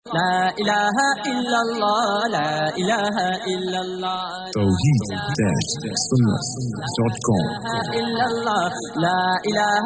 لا إله إلا الله لا إله إلا الله tawheed-sunnah.com إلا الله لا إله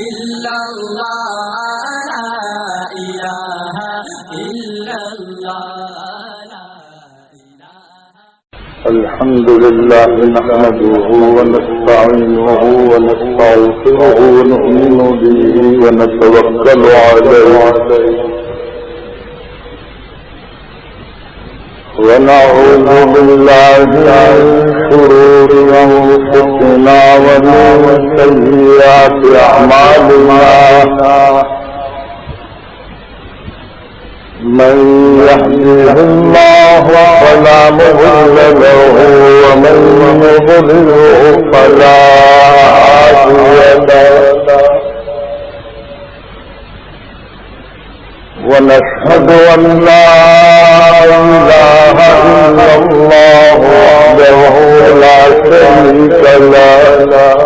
إلا الله لا إله إلا الله الحمد لله نحمده ونستعينه ونستغفره ونؤمن به ونتوكل عليه ونعوذ بالله من شرور أنفسنا ومن سيئات أعمالنا من يهده الله فلا مضل له ومن يضلله فلا هادي له ونشهد أن لا إله إلا الله وحده لا شريك له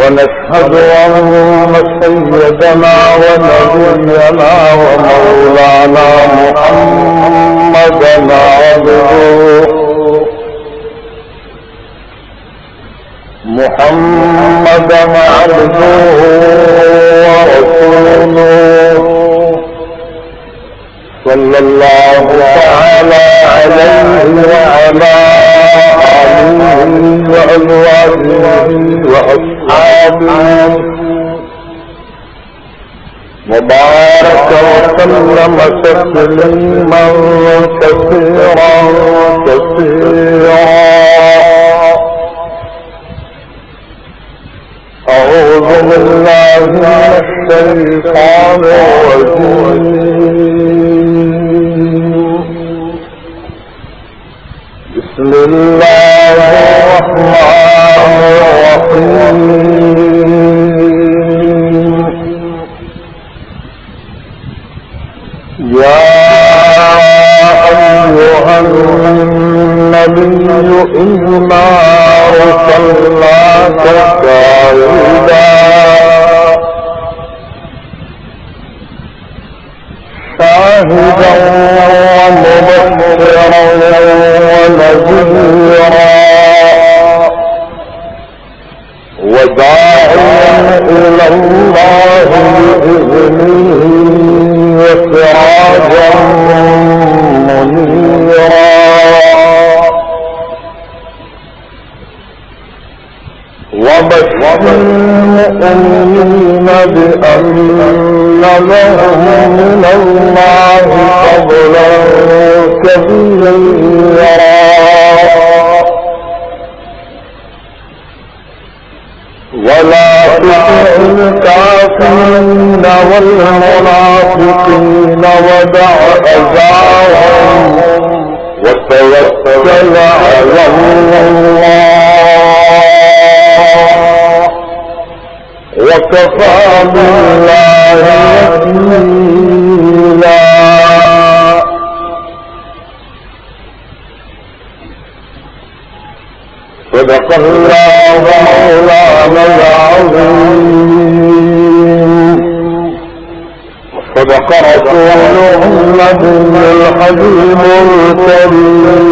ونشهد أن سيدنا ونبينا ومولانا محمدا عبده ورسوله صلى الله تعالى عليه وعلى آله وأزواجه وأصحابه وبارك وسلم تسليما كثيرا أعوذ بالله من الشيطان الرجيم بسم الله الرحمن الرحيم يا أيها النبي إنا أرسلناك شاهدا ومبشرا ونذيرا وداعيا إلى الله بإذنه وسراجا منيرا وبشر المؤمنين بأن لهم من الله فضلا كبيرا ولا تطع الكافرين والمنافقين ودع أذاهم وتوكل على الله وكفى بالله وكيلا صدق الله مولانا العظيم وصدق رسوله النبي الحبيب الكريم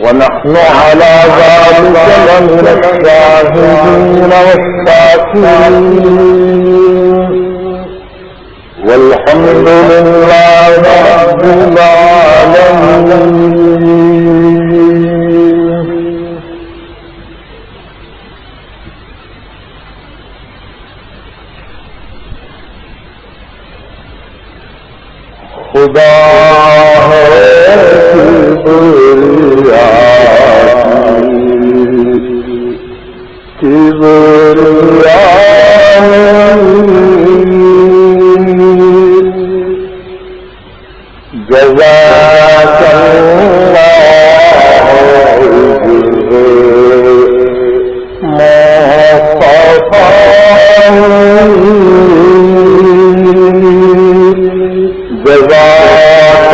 ونحن على ذلك لمن الشاهدين والشاكرين والحمد لله رب العالمين. خدا جزاك الله مصطفى جزاك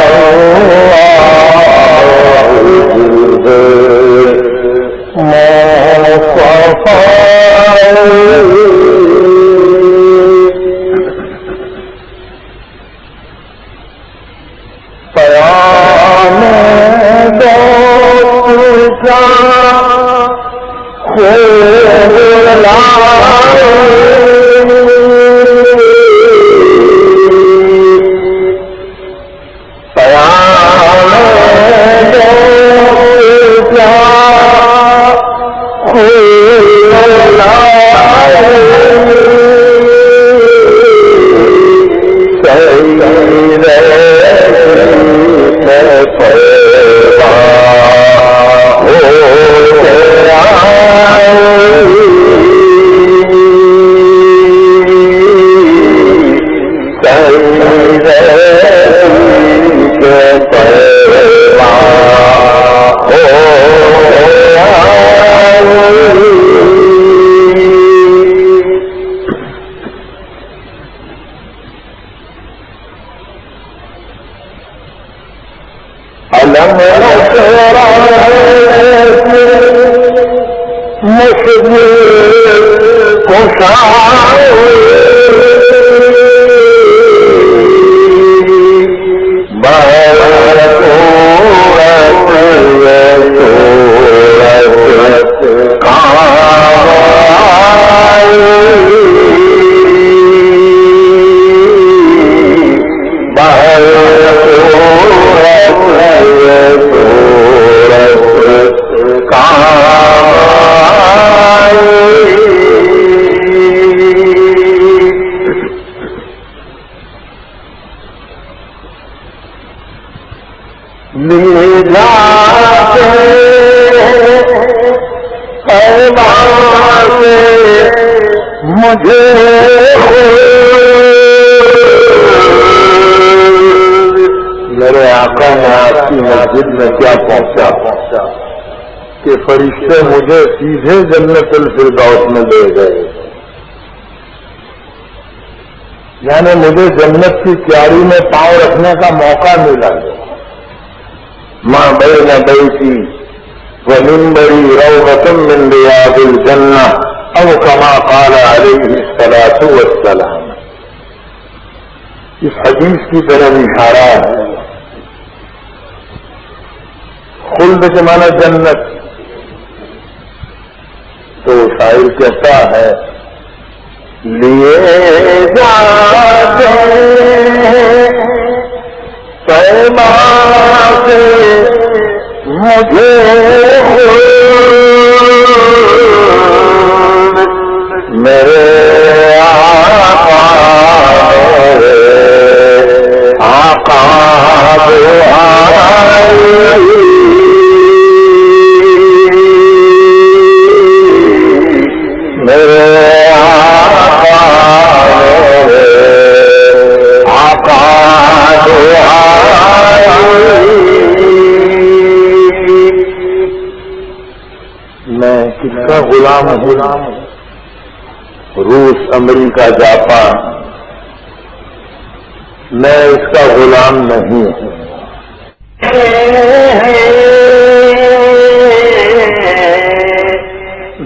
میرے آقا نے آپ کی مسجد میں کیا پہنچا کہ فرشتے مجھے سیدھے جنت الفردوس میں لے گئے، یعنی مجھے جنت کی کیاری میں پاؤں رکھنے کا موقع ملا۔ ماں بین بیتی ومنبری روضۃ من ریاض الجنہ او کما قال علیہ الصلاۃ والسلام، اس حدیث کی طرف اشارہ ہے۔ خلد کے معنی جنت، تو شاعر کہتا ہے لیے جاتے پیمان سے مجھے میرے آقا میرے آقا میں کس کا غلام ہوں؟ روس، امریکہ، جاپان، میں اس کا غلام نہیں ہوں۔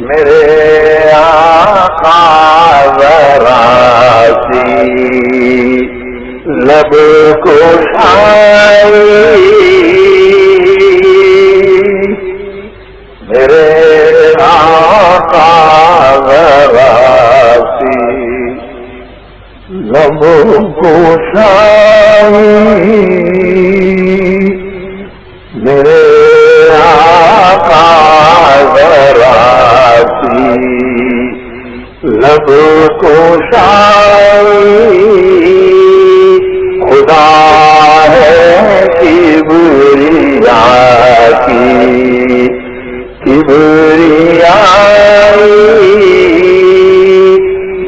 میرے آقا ذرا سی لب کشائی، میرے آقا ذرا سی لب کشائی، میرے آقا ذرا سی لب کشائی، خدا ہے کبریائی کبریائی،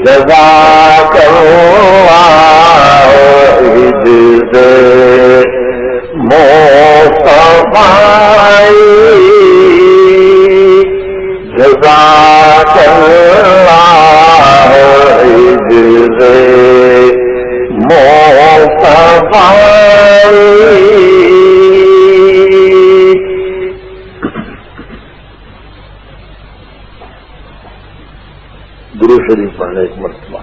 جزاک اللہ عزت مصطفی، جزاک اللہ عزت درود شریف پڑھنے ایک مرتبہ.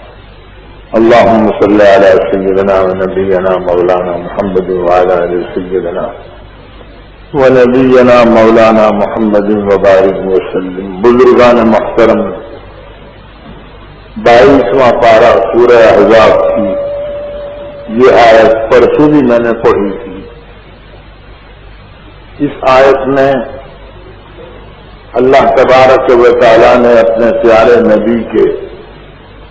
اللهم صل على سيدنا ونبينا مولانا محمد وعلى آل سيدنا ونبينا مولانا محمد وبارك وسلم. بزرگان محترم، 22واں پارہ سورہ احزاب کی یہ آیت پرسوں بھی میں نے پڑھی تھی. اس آیت میں اللہ تبارک و تعالیٰ نے اپنے پیارے نبی کے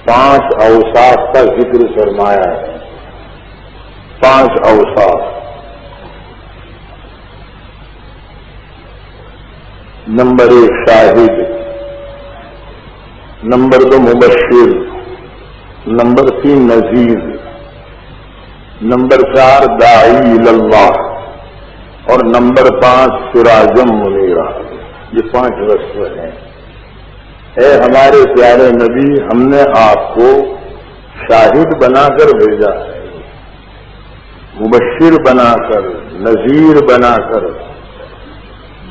5 اوصاف کا ذکر فرمایا ہے. 5 اوصاف. نمبر 1 شاہد، نمبر 2 مبشر، نمبر 3 نذیر، نمبر 4 داعی اللہ، اور نمبر 5 سراجم منیرہ. یہ 5 وصف ہیں. اے ہمارے پیارے نبی، ہم نے آپ کو شاہد بنا کر بھیجا ہے، مبشر بنا کر، نذیر بنا کر،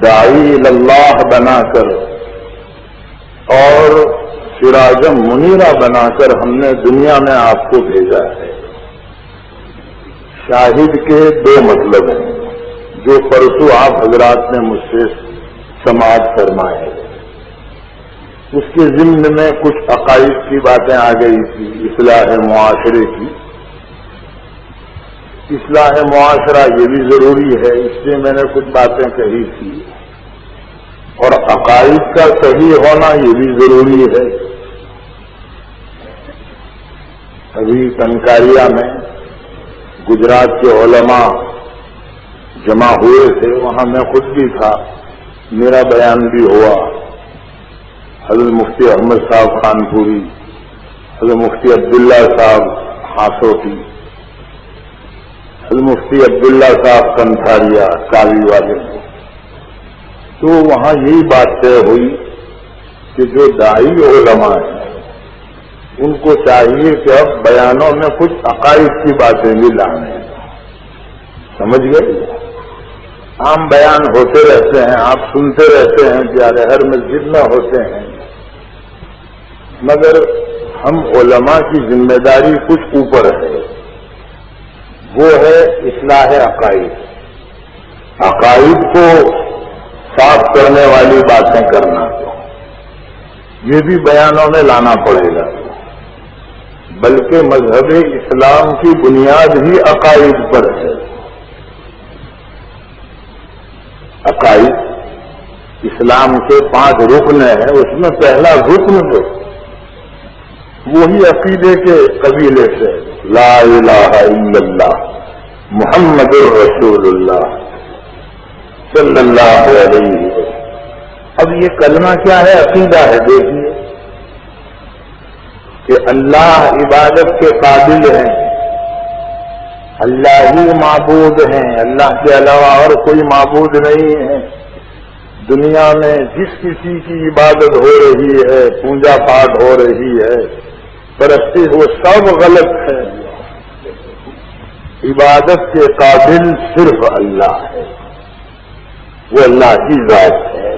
داعی اللہ بنا کر، اور سراجم منیرہ بنا کر ہم نے دنیا میں آپ کو بھیجا ہے. شاہد کے 2 مطلب ہیں جو پرسوں آپ حضرات نے مجھ سے سماعت فرمائے. اس کے ضمن میں کچھ عقائد کی باتیں آ گئی تھی، اصلاح معاشرے کی. اصلاح معاشرہ یہ بھی ضروری ہے، اس لیے میں نے کچھ باتیں کہی تھی. اور عقائد کا صحیح ہونا یہ بھی ضروری ہے. ابھی کنکاریا میں گجرات کے علماء جمع ہوئے تھے، وہاں میں خود بھی تھا، میرا بیان بھی ہوا. حضرت مفتی احمد صاحب خانپوری، حضرت مفتی عبداللہ صاحب ہاسوٹی، حضرت مفتی عبداللہ صاحب کنتھاریا کاوی والے. تو وہاں یہی بات طے ہوئی کہ جو داعی علماء ہیں ان کو چاہیے کہ اب بیانوں میں کچھ عقائد کی باتیں بھی لانے. سمجھ گئے؟ عام بیان ہوتے رہتے ہیں، آپ سنتے رہتے ہیں، پیارے ہر مسجد میں ہوتے ہیں، مگر ہم علماء کی ذمہ داری کچھ اوپر ہے. وہ ہے اصلاح عقائد. عقائد کو صاف کرنے والی باتیں کرنا، یہ بھی بیانوں میں لانا پڑے گا. بلکہ مذہب اسلام کی بنیاد ہی عقائد پر ہے. عقائد اسلام کے 5 رکن ہیں، اس میں پہلا رکن جو وہی عقیدے کے قبیلے سے لا الہ الا اللہ محمد رسول اللہ صلی اللہ علیہ وسلم. اب یہ کلمہ کیا ہے؟ عقیدہ ہے. دیکھیے کہ اللہ عبادت کے قابل ہیں، اللہ ہی معبود ہیں، اللہ کے علاوہ اور کوئی معبود نہیں ہے. دنیا میں جس کسی کی عبادت ہو رہی ہے، پوجا پاٹ ہو رہی ہے، پرستی، وہ سب غلط ہے. عبادت کے قابل صرف اللہ ہے، وہ اللہ کی ذات ہے.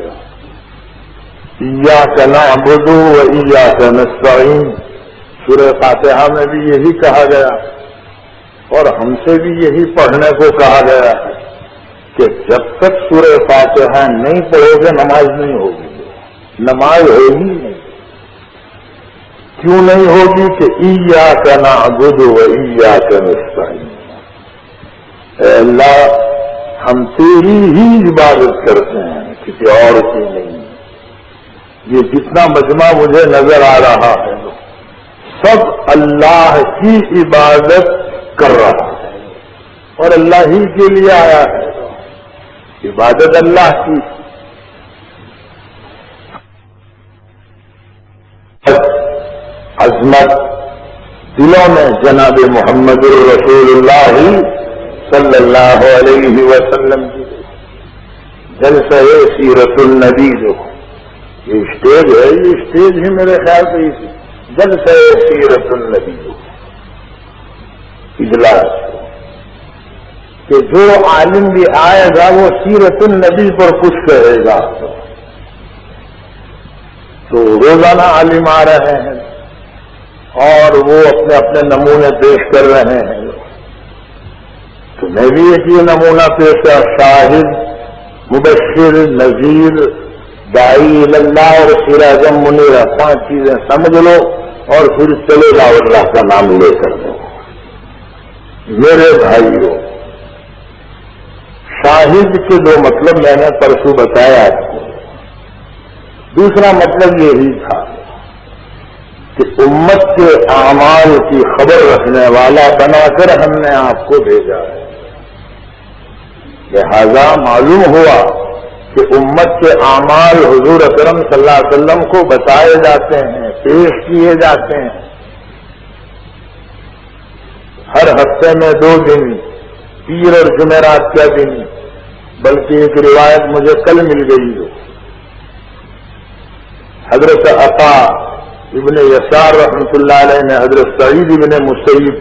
ایاک نعبد و ایاک نستعین، سورہ فاتحہ میں بھی یہی کہا گیا اور ہم سے بھی یہی پڑھنے کو کہا گیا ہے کہ جب تک سورہ فاتحہ نہیں پڑھو گے نماز نہیں ہوگی. نماز ہوگی نہیں. کیوں نہیں ہوگی؟ کہ ایاک نعبد و ایاک نستعین، اے اللہ ہم تیری ہی عبادت کرتے ہیں، کسی اور کی نہیں. یہ جتنا مجمع مجھے نظر آ رہا ہے سب اللہ کی عبادت کر رہا ہے اور اللہ ہی کے لیے آیا ہے. عبادت اللہ کی. عظمت دلوں میں جناب محمد رسول اللہ صلی اللہ علیہ وسلم کی. جلسہ سیرت النبی جو یہ اسٹیج ہے، یہ اسٹیج ہی میرے خیال سے جلسہ سیرت النبی اجلاس کہ جو عالم بھی آئے گا وہ سیرت النبی پر کچھ کہے گا. تو روزانہ عالم آ رہے ہیں اور وہ اپنے اپنے نمونے پیش کر رہے ہیں. تو میں بھی ایک یہ نمونہ پیش کیا, شاہد, مبشر, نذیر, داعی اللہ اور سراج منیر, 5 چیزیں سمجھ لو اور پھر چلے جاؤ اللہ کا نام لے کر دو. میرے بھائیوں, شاہد کے 2 مطلب میں نے پرسوں بتایا آپ کو. دوسرا مطلب یہی تھا کہ امت کے اعمال کی خبر رکھنے والا بنا کر ہم نے آپ کو بھیجا ہے. لہذا معلوم ہوا کہ امت کے اعمال حضور اکرم صلی اللہ علیہ وسلم کو بتائے جاتے ہیں, پیش کیے جاتے ہیں. ہر ہفتے میں 2 دن, پیر اور جمعرات کا دن. بلکہ ایک روایت مجھے کل مل گئی ہے, حضرت عطا ابن یسار رحمۃ اللہ علیہ نے حضرت سعید ابن مسیب,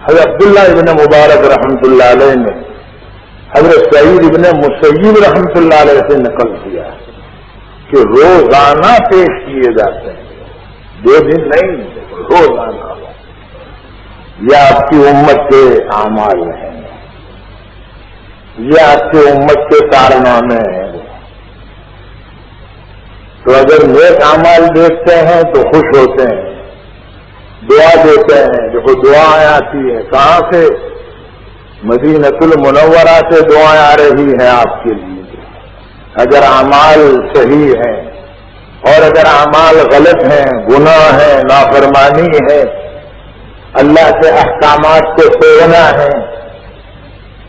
حضرت عبداللہ ابن مبارک رحمۃ اللہ علیہ نے حضرت سعید ابن مسیب رحمۃ اللہ علیہ سے نقل کیا کہ روزانہ پیش کیے جاتے ہیں, 2 دن نہیں, روزانہ. یہ آپ کی امت کے اعمال ہیں, یہ آپ کی امت کے کارنامے ہیں. تو اگر نیک اعمال دیکھتے ہیں تو خوش ہوتے ہیں, دعا دیتے ہیں. دیکھو دعائیں آتی ہیں کہاں سے؟ مدینۃ المنورہ سے دعائیں آ رہی ہیں آپ کے لیے. اگر اعمال صحیح ہیں اور اگر اعمال غلط ہیں, گناہ ہیں, نافرمانی ہے, اللہ کے احکامات کو توڑنا ہے,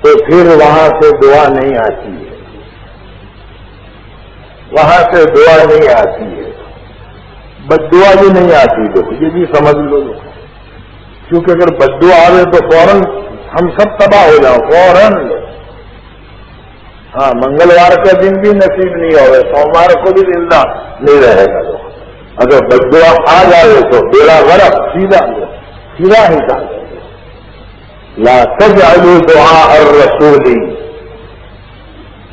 تو پھر وہاں سے دعا نہیں آتی ہے, وہاں سے دعا نہیں آتی ہے. بد دعا بھی نہیں آتی. دیکھو یہ بھی سمجھ لو, کیونکہ اگر بد دعا آئے تو فوراً ہم سب تباہ ہو جاؤ فوراً. ہاں, منگلوار کا دن بھی نصیب نہیں ہوگا, سوموار کو بھی زندہ نہیں رہے گا. اگر بد دعا آ جائے تو بیڑا غرق, سیدھا ہی کہا لا تجعلوا دعاء الرسول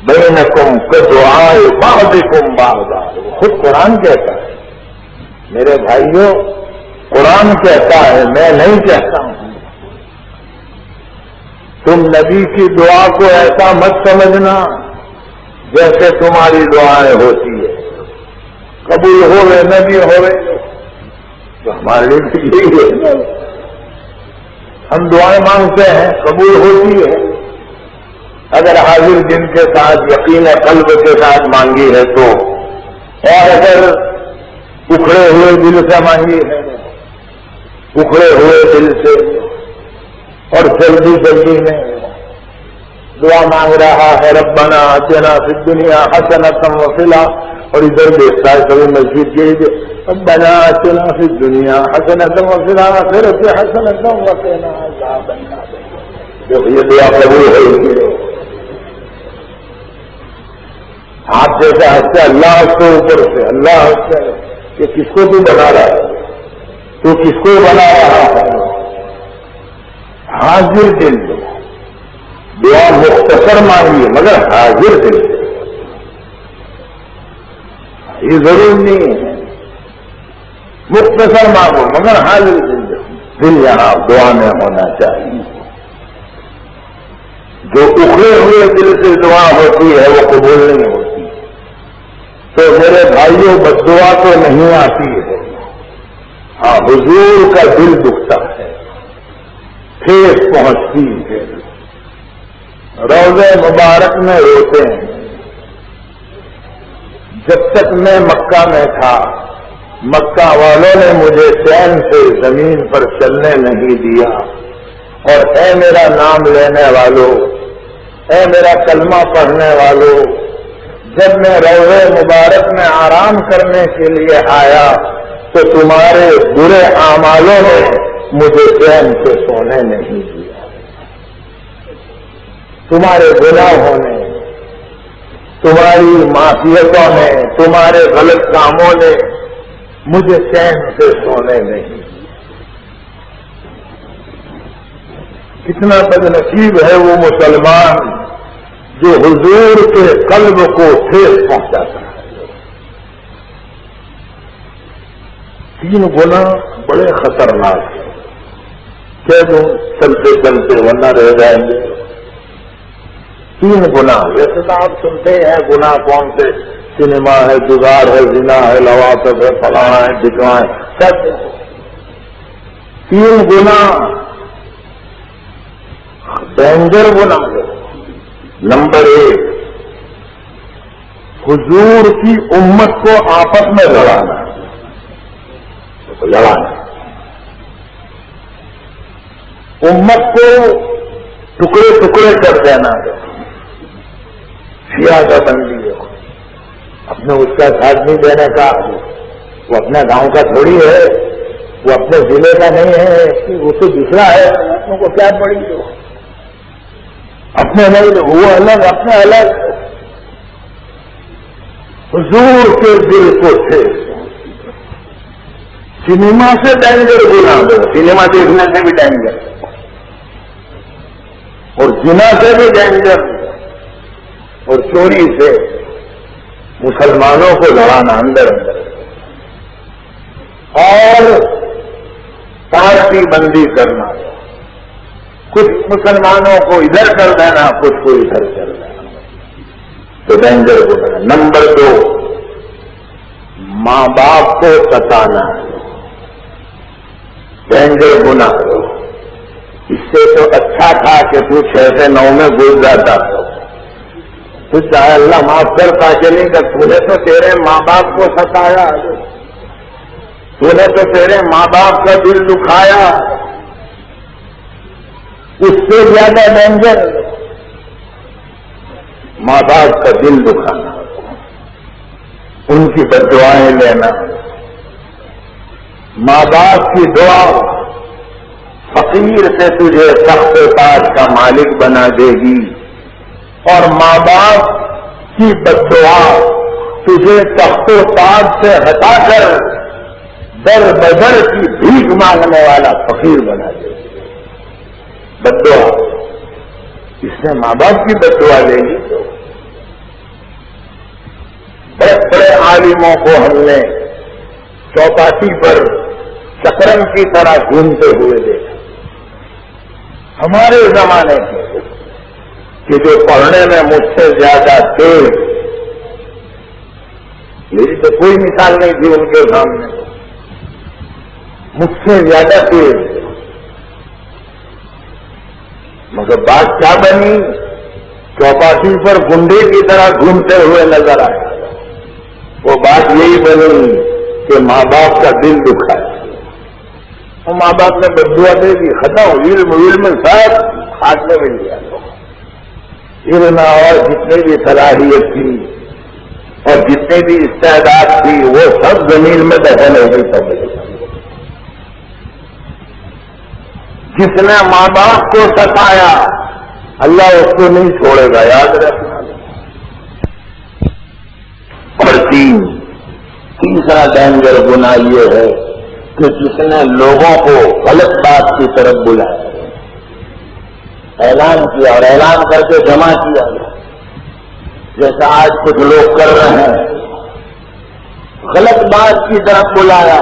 بینکم کدعاء بعضکم بعضا. خود قرآن کہتا ہے میرے بھائیوں, قرآن کہتا ہے, میں نہیں کہتا ہوں. تم نبی کی دعا کو ایسا مت سمجھنا جیسے تمہاری دعائیں ہوتی ہے. قبول ہو گئے نبی ہو گئے تو ہمارے لیے یہی ہے. ہم دعائیں مانگتے ہیں, قبول ہوتی ہے اگر حاضر دن کے ساتھ, یقین قلب کے ساتھ مانگی ہے تو, اور اگر اکھڑے ہوئے دل سے مانگی ہے, اکھڑے ہوئے دل سے اور جلدی میں دعا مانگ رہا ہے ربنا آتنا فی الدنیا حسنۃ وفی الآخرۃ, اور ادھر دیکھتا ہے کبھی مسجد کے ربنا آتنا فی الدنیا حسنۃ وفی الآخرۃ حسنۃ وقنا عذاب النار. دیکھو یہ دعا قبول ہوئی. آپ جیسے ہنستے اللہ ہنستے اوپر سے, اللہ ہنستے کہ کس کو تو بنا رہا ہے, تو کس کو بنا رہا ہے. حاضر دل دعا مختصر مانگیے مگر حاضر دل. یہ ضرور نہیں ہے مختصر مانگو مگر حاضر دل یہاں دعا میں ہونا چاہیے. جو اکھڑے ہوئے دل سے دعا ہوتی ہے وہ قبول نہیں ہوتی. تو میرے بھائیوں, بد دعا تو نہیں آتی ہے. ہاں, حضور کا دل دکھتا ہے, ٹھیس پہنچتی ہے, روضہ مبارک میں روتے ہیں. جب تک میں مکہ میں تھا مکہ والوں نے مجھے چین سے زمین پر چلنے نہیں دیا, اور اے میرا نام لینے والوں, اے میرا کلمہ پڑھنے والوں, جب میں روضہ مبارک میں آرام کرنے کے لیے آیا تو تمہارے برے اعمالوں نے مجھے چین سے سونے نہیں دیا. تمہارے گناہوں نے, تمہاری معصیتوں نے, تمہارے غلط کاموں نے مجھے چین سے سونے نہیں دیا. کتنا بدنصیب ہے وہ مسلمان جو حضور کے قلب کو ٹھیس پہنچاتا ہے. 3 گناہ بڑے خطرناک ہیں. کہہ دوں چلتے چلتے ورنہ رہ جائیں گے. 3 گناہ ویسے تو آپ سنتے ہیں گناہ کون سے؟ سنیما ہے، جگار ہے، زنا ہے، لواطف ہے، فلانا ہے، ڈھکنا ہے، سب. 3 گناہ ڈینجر گناہ ہے. نمبر 1 حضور کی امت کو آپس میں لڑانا. امت کو ٹکڑے ٹکڑے کر دینا. سیاست بندی ہو، اپنے اس کا ساتھ نہیں دینے کا. وہ اپنے گاؤں کا تھوڑی ہے، وہ اپنے ضلع کا نہیں ہے، وہ تو دوسرا ہے. اپنوں کو کیا پڑی ہو؟ اپنے نہیں، وہ الگ اپنے الگ. حضور کے دل کو تھے. سنیما سے ڈینجر گناہ، سنیما دیکھنے سے بھی ڈینجر اور زنا سے بھی ڈینجر اور چوری سے مسلمانوں کو لڑانا اندر اندر اور پارٹی بندی کرنا. کچھ مسلمانوں کو ادھر کر دینا، کچھ کو ادھر کر دینا، تو ڈینجر گناہ. نمبر 2 ماں باپ کو ستانا، ڈینجر گناہ. اس سے تو اچھا تھا کہ تو 6 سے 9 میں گزر جاتا. تو چاہے اللہ معاف کرتا کہ نہیں کہ تو نے تو تیرے ماں باپ کو ستایا، تو نے تو تیرے ماں باپ کا دل دکھایا. اس سے زیادہ ڈینجر ماں باپ کا دل دکھانا، ان کی بددعائیں لینا. ماں باپ کی دعا فقیر سے تجھے تخت تاج کا مالک بنا دے گی، اور ماں باپ کی بددعا تجھے تخت و تاج سے ہٹا کر در بدر کی بھیک مانگنے والا فقیر بنا دے گی. بددعا، اس نے ماں باپ کی بددعا لے لی. تو بڑے بڑے عالموں کو ہم نے چوپاٹی پر چکرم کی طرح گھومتے ہوئے دیکھا. ہمارے زمانے کے کہ جو پڑھنے میں مجھ سے زیادہ تیز، میری تو کوئی مثال نہیں تھی ان کے سامنے، مجھ سے زیادہ تیز، مگر بات کیا بنی؟ چوپاٹی پر گنڈے کی طرح گھومتے ہوئے نظر آئے. وہ بات یہی بنی کہ ماں باپ کا دل دکھا ہے. وہ ماں باپ نے بددعا دے دی، ختم. علم سب ہاتھ میں مل گیا. علم اور جتنی بھی صلاحیت تھی اور جتنی بھی استعداد تھی وہ سب زمین میں دفن ہو گئی. سب جس نے ماں باپ کو ستایا اللہ اس کو نہیں چھوڑے گا، یاد رکھنا. اور تیسرا ڈینجر گناہ یہ ہے کہ جس نے لوگوں کو غلط بات کی طرف بلایا، اعلان کیا اور اعلان کر کے جمع کیا، جیسا آج کچھ لوگ کر رہے ہیں. غلط بات کی طرف بلایا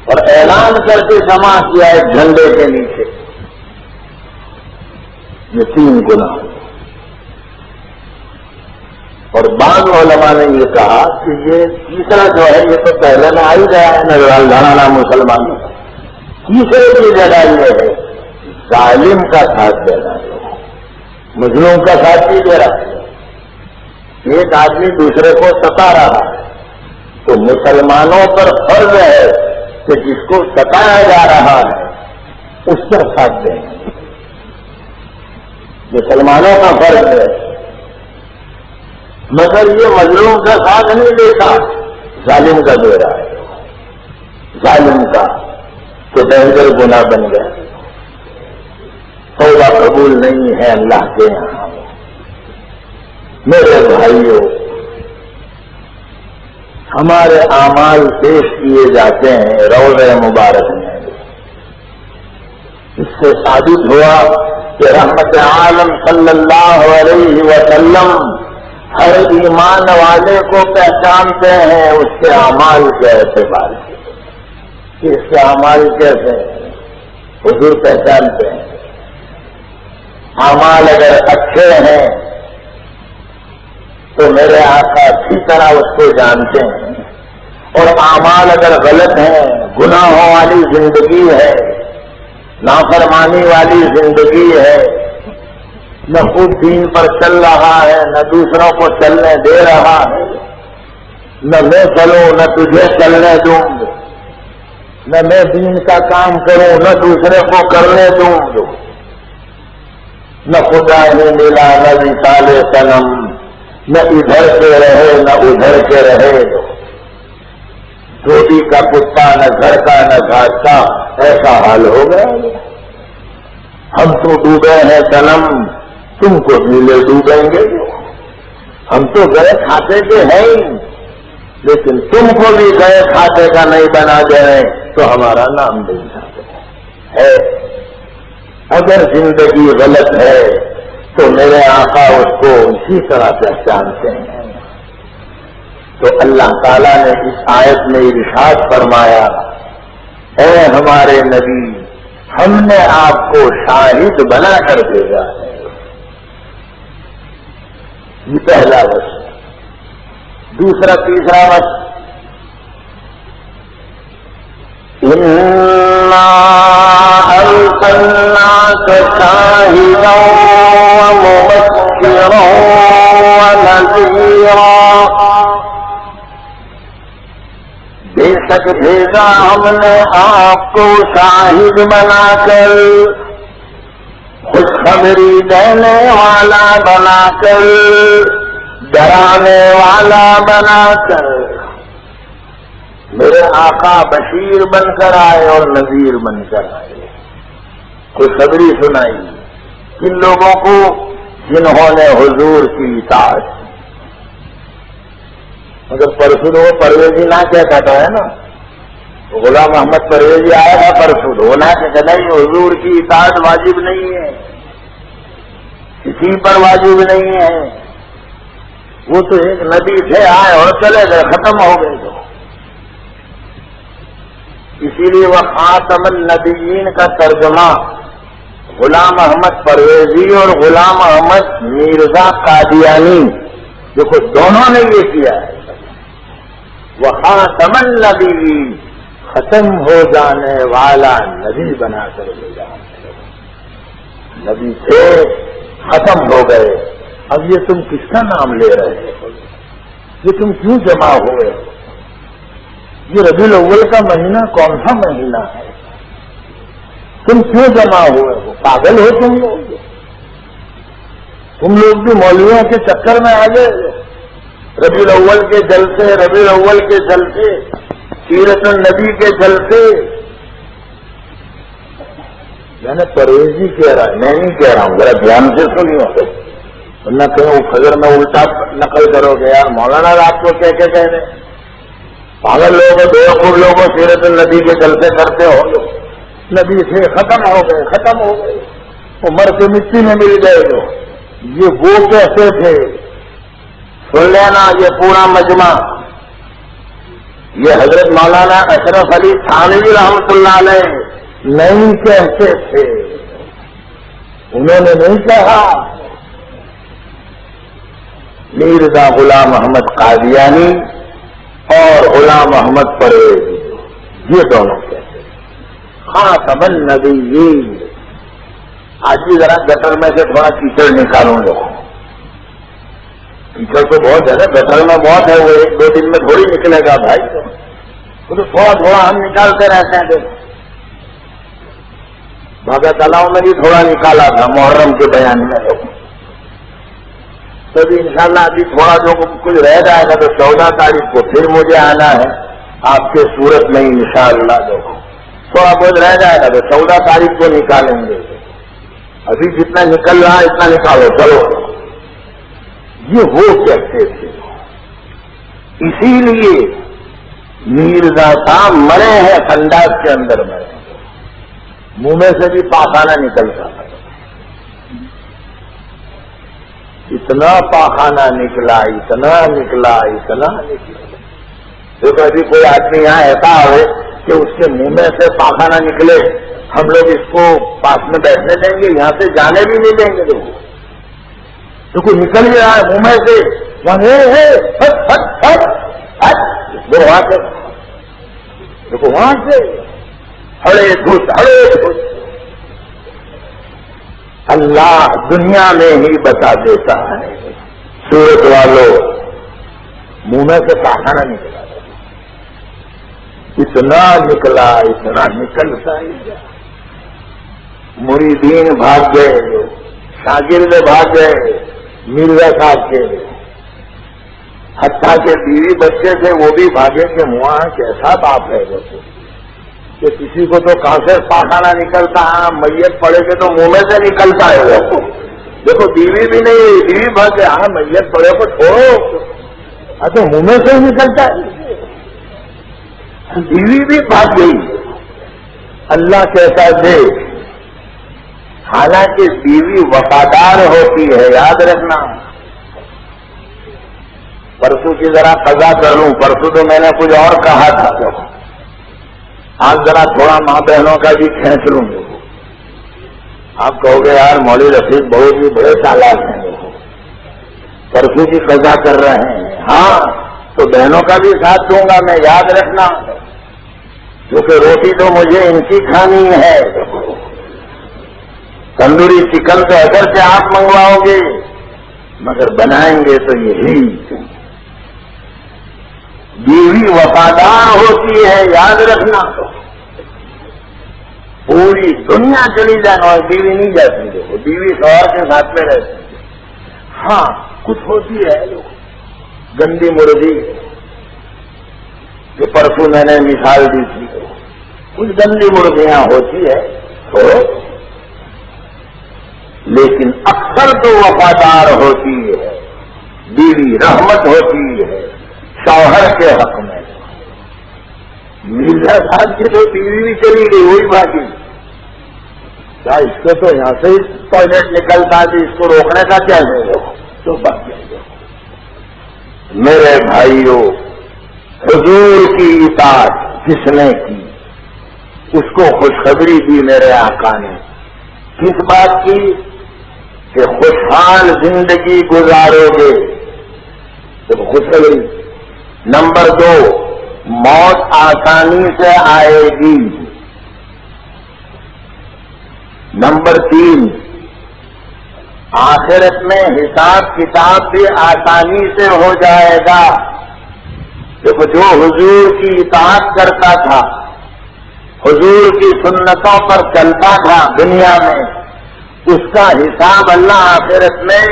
اور اعلان کر کے جمع کیا ایک جھنڈے کے نیچے. یہ 3 گناہ. اور بعض علماء نے یہ کہا کہ یہ تیسرا جو ہے یہ تو پہلے میں آ ہی گیا ہے نظر لڑانا مسلمانوں. تیسرے کی جگہ یہ ہے ظالم کا ساتھ دینا، مظلوم کا ساتھ نہیں دے رہا. ایک آدمی دوسرے کو ستا رہا ہے تو مسلمانوں پر فرض ہے کہ جس کو ستایا جا رہا ہے اس کا ساتھ دیں. مسلمانوں کا فرض ہے، مگر یہ مظلوم کا ساتھ نہیں دیتا، ظالم کا دے رہا ہے. ظالم کا تو ڈینجر گناہ بن گیا. توبہ قبول نہیں ہے اللہ کے یہاں. میرے بھائیوں، ہمارے اعمال پیش کیے جاتے ہیں روضہ مبارک میں. اس سے ثابت ہوا کہ رحمت عالم صلی اللہ علیہ وسلم ہر ایمان والے کو پہچانتے ہیں اس کے اعمال کے اعتبار سے کہ اس کے اعمال کیسے ہیں حضور پہچانتے ہیں. اعمال اگر اچھے ہیں تو میرے آقا اچھی طرح اس کو جانتے ہیں، اور اعمال اگر غلط ہیں، گناہوں والی زندگی ہے، نافرمانی والی زندگی ہے، نہ خود دین پر چل رہا ہے نہ دوسروں کو چلنے دے رہا ہے، نہ میں چلوں نہ تجھے چلنے دوں، نہ میں دین کا کام کروں نہ دوسرے کو کرنے دوں، نہ خدا ہی ملا نہ مثال صنم، نہ ادھر کے رہے نہ ادھر کے رہے، دھوبی کا کتا نہ گھر کا نہ گھاٹ کا، ایسا حال ہو گیا. ہم تو ڈوبے ہیں صنم، تم کو بھی لے ڈوبیں گے. ہم تو گئے کھاتے کے ہیں ہی، لیکن تم کو بھی گئے کھاتے کا نہیں بنا دیں تو ہمارا نام نہیں جاتا ہے. اگر زندگی غلط ہے تو میرے آقا اس کو اسی طرح پہچانتے ہیں. تو اللہ تعالیٰ نے اس آیت میں ارشاد فرمایا، اے ہمارے نبی ہم نے آپ کو شاہد بنا کر بھیجا ہے. یہ پہلا وصف. دوسرا تیسرا وصف، اِنَّا أَرْسَلْنَاكَ شَاهِدًا وَمُبَشِّرًا وَنَذِيرًا. بے شک بھیجا ہم نے آپ کو شاہد بنا کر، خوشخبری دینے والا بنا کر، ڈرانے والا بنا کر. میرے آقا بشیر بن کر آئے اور نذیر بن کر آئے. خوشخبری سنائی کن لوگوں کو؟ جنہوں نے حضور کی اطاعت. مگر پرسود وہ پرویزی نہ کہتا تھا ہے نا، غلام محمد پرویزی آیا تھا پرسود، وہ نہ کہتا نہیں حضور کی اطاعت واجب نہیں ہے، کسی پر واجب نہیں ہے. وہ تو ایک نبی تھے، آئے اور چلے گئے، ختم ہو گئے. تو اسی لیے وہ خاتم النبیین کا ترجمہ غلام احمد پرویزی اور غلام احمد مرزا قادیانی، دیکھو دونوں نے یہ کیا ہے. وہ خاتم النبیین، ختم ہو جانے والا نبی بنا کر بھیجا. نبی تھے ختم ہو گئے، اب یہ تم کس کا نام لے رہے ہو؟ یہ تم کیوں جمع ہوئے؟ یہ ربیع الاول کا مہینہ کون سا مہینہ ہے؟ تم کیوں جمع ہوئے ہو؟ پاگل ہو تم لوگ؟ تم لوگ بھی مولویوں کے چکر میں آ گئے. ربیع الاول کے جلسے، ربیع الاول کے جلسے، سیرت النبی کے جلسے. میں نے پرویزی کہہ رہا ہے، میں نہیں کہہ رہا ہوں، ذرا دھیان سے سنیو، ورنہ کہیں وہ خضر میں الٹا نقل کرو گے. یار مولانا آپ کو کہہ کے کہہ رہے پاگل لوگوں، بیوقوف لوگوں، سیرت النبی کے جلسے کرتے ہو. نبی سے ختم ہو گئے، ختم ہو گئے، وہ مر کے مٹی میں مل گئے. تو یہ وہ کیسے تھے؟ سن لینا یہ پورا مجمع. یہ حضرت مولانا اشرف علی تھانوی رحمۃ اللہ علیہ نہیں کہتے تھے، انہوں نے نہیں کہا. مرزا غلام احمد قادیانی اور غلام احمد پرویزی، یہ دونوں کہتے ہیں خاتم النبیین. آج بھی ذرا گٹر میں سے تھوڑا کیچڑ نکالوں گا. کیچڑ تو بہت ہے نا، گٹر میں بہت ہے، وہ ایک دو دن میں تھوڑی نکلے گا بھائی. وہ تو تھوڑا تھوڑا ہم نکالتے رہتے ہیں. دیکھ بھاگا تالاؤں میں بھی تھوڑا نکالا تھا محرم کے بیان میں. لوگ تبھی انشاءاللہ ابھی تھوڑا جو کچھ رہ جائے گا تو 14 تاریخ کو پھر مجھے آنا ہے آپ کے صورت میں انشاءاللہ. دیکھو تھوڑا بہت رہ جائے گا تو 14 تاریخ کو نکالیں گے. ابھی جتنا نکل رہا ہے اتنا نکالو چلو. یہ وہ کہتے تھے. اسی لیے مرزا صاحب مرے ہیں خنداق کے اندر مرے. منہ میں سے بھی پاخانہ نکلتا ہے. اتنا پاخانہ نکلا, اتنا نکلا, اتنا نکلا. دیکھو ابھی کوئی آدمی یہاں ایسا ہو کہ اس کے منہ میں سے پاخانہ نکلے, ہم لوگ اس کو پاس میں بیٹھنے دیں گے, یہاں سے جانے بھی نہیں دیں گے. دیکھو نکل گیا ہے منہ میں سے, وہاں سے دیکھو, وہاں سے ہڑے دھس. اللہ دنیا میں ہی بتا دیتا ہے سورت والوں منہ میں سے پاخانہ نکلا, اتنا نکلا, اتنا نکلتا ہی. مریدین بھاگ گئے, شاگرد بھاگ گئے مرزا صاحب کے, حتیٰ کے بیوی بچے تھے وہ بھی بھاگے کہ وہاں کیسا باپ ہے کہ کسی کو تو کہاں سے پاخانہ نکلتا ہے, میت پڑے گے تو منہ میں سے نکلتا ہے. دیکھو بیوی بھی نہیں, بیوی بھاگ گئے, ہاں میت پڑے کو چھوڑو, تو منہ میں سے ہی نکلتا ہے. بیوی بھی بھاگ گئی. اللہ کہتا دے, حالانکہ بیوی وفادار ہوتی ہے, یاد رکھنا. پرسوں کی ذرا قضا کر لوں, پرسوں تو میں نے کچھ اور کہا تھا, آج ذرا تھوڑا ماں بہنوں کا بھی کھینچ لوں. آپ کہو گے یار مولوی رفیق بہت ہی بڑے چالاک ہیں, پرسوں کی قضا کر رہے ہیں. ہاں تو بہنوں کا بھی ساتھ دوں گا میں, یاد رکھنا, کیونکہ روٹی تو مجھے ان کی کھانی ہے. تندوری چکن تو اگر سے آپ منگواؤ گے, مگر بنائیں گے تو یہی. بیوی وفادار ہوتی ہے, یاد رکھنا. پوری دنیا چلی جائے اور بیوی نہیں جاتی, دیکھو بیوی شوہر کے ساتھ میں رہتی ہے. ہاں کچھ ہوتی ہے گندی مرغی, کہ پرسوں میں نے مثال دی تھی, کچھ گندی مرغیاں ہوتی ہے تو, لیکن اکثر تو وفادار ہوتی ہے. بیوی رحمت ہوتی ہے شوہر کے حق میں. مرزا صاحب کی تو بیوی بھی چلی گئی, وہی بھاگی. کیا اس کو تو یہاں سے ٹوائلٹ نکلتا تھی, اس کو روکنے کا کیا ہے, تو بات کیا. میرے بھائیوں, حضور کی اطاعت جس نے کی اس کو خوشخبری دی میرے آقا نے. کس بات کی؟ کہ خوشحال زندگی گزارو گے, تو خوشخبری. نمبر 2, موت آسانی سے آئے گی. نمبر 3, آخرت میں حساب کتاب بھی آسانی سے ہو جائے گا. دیکھو جو حضور کی اطاعت کرتا تھا, حضور کی سنتوں پر چلتا تھا دنیا میں, اس کا حساب اللہ آخرت میں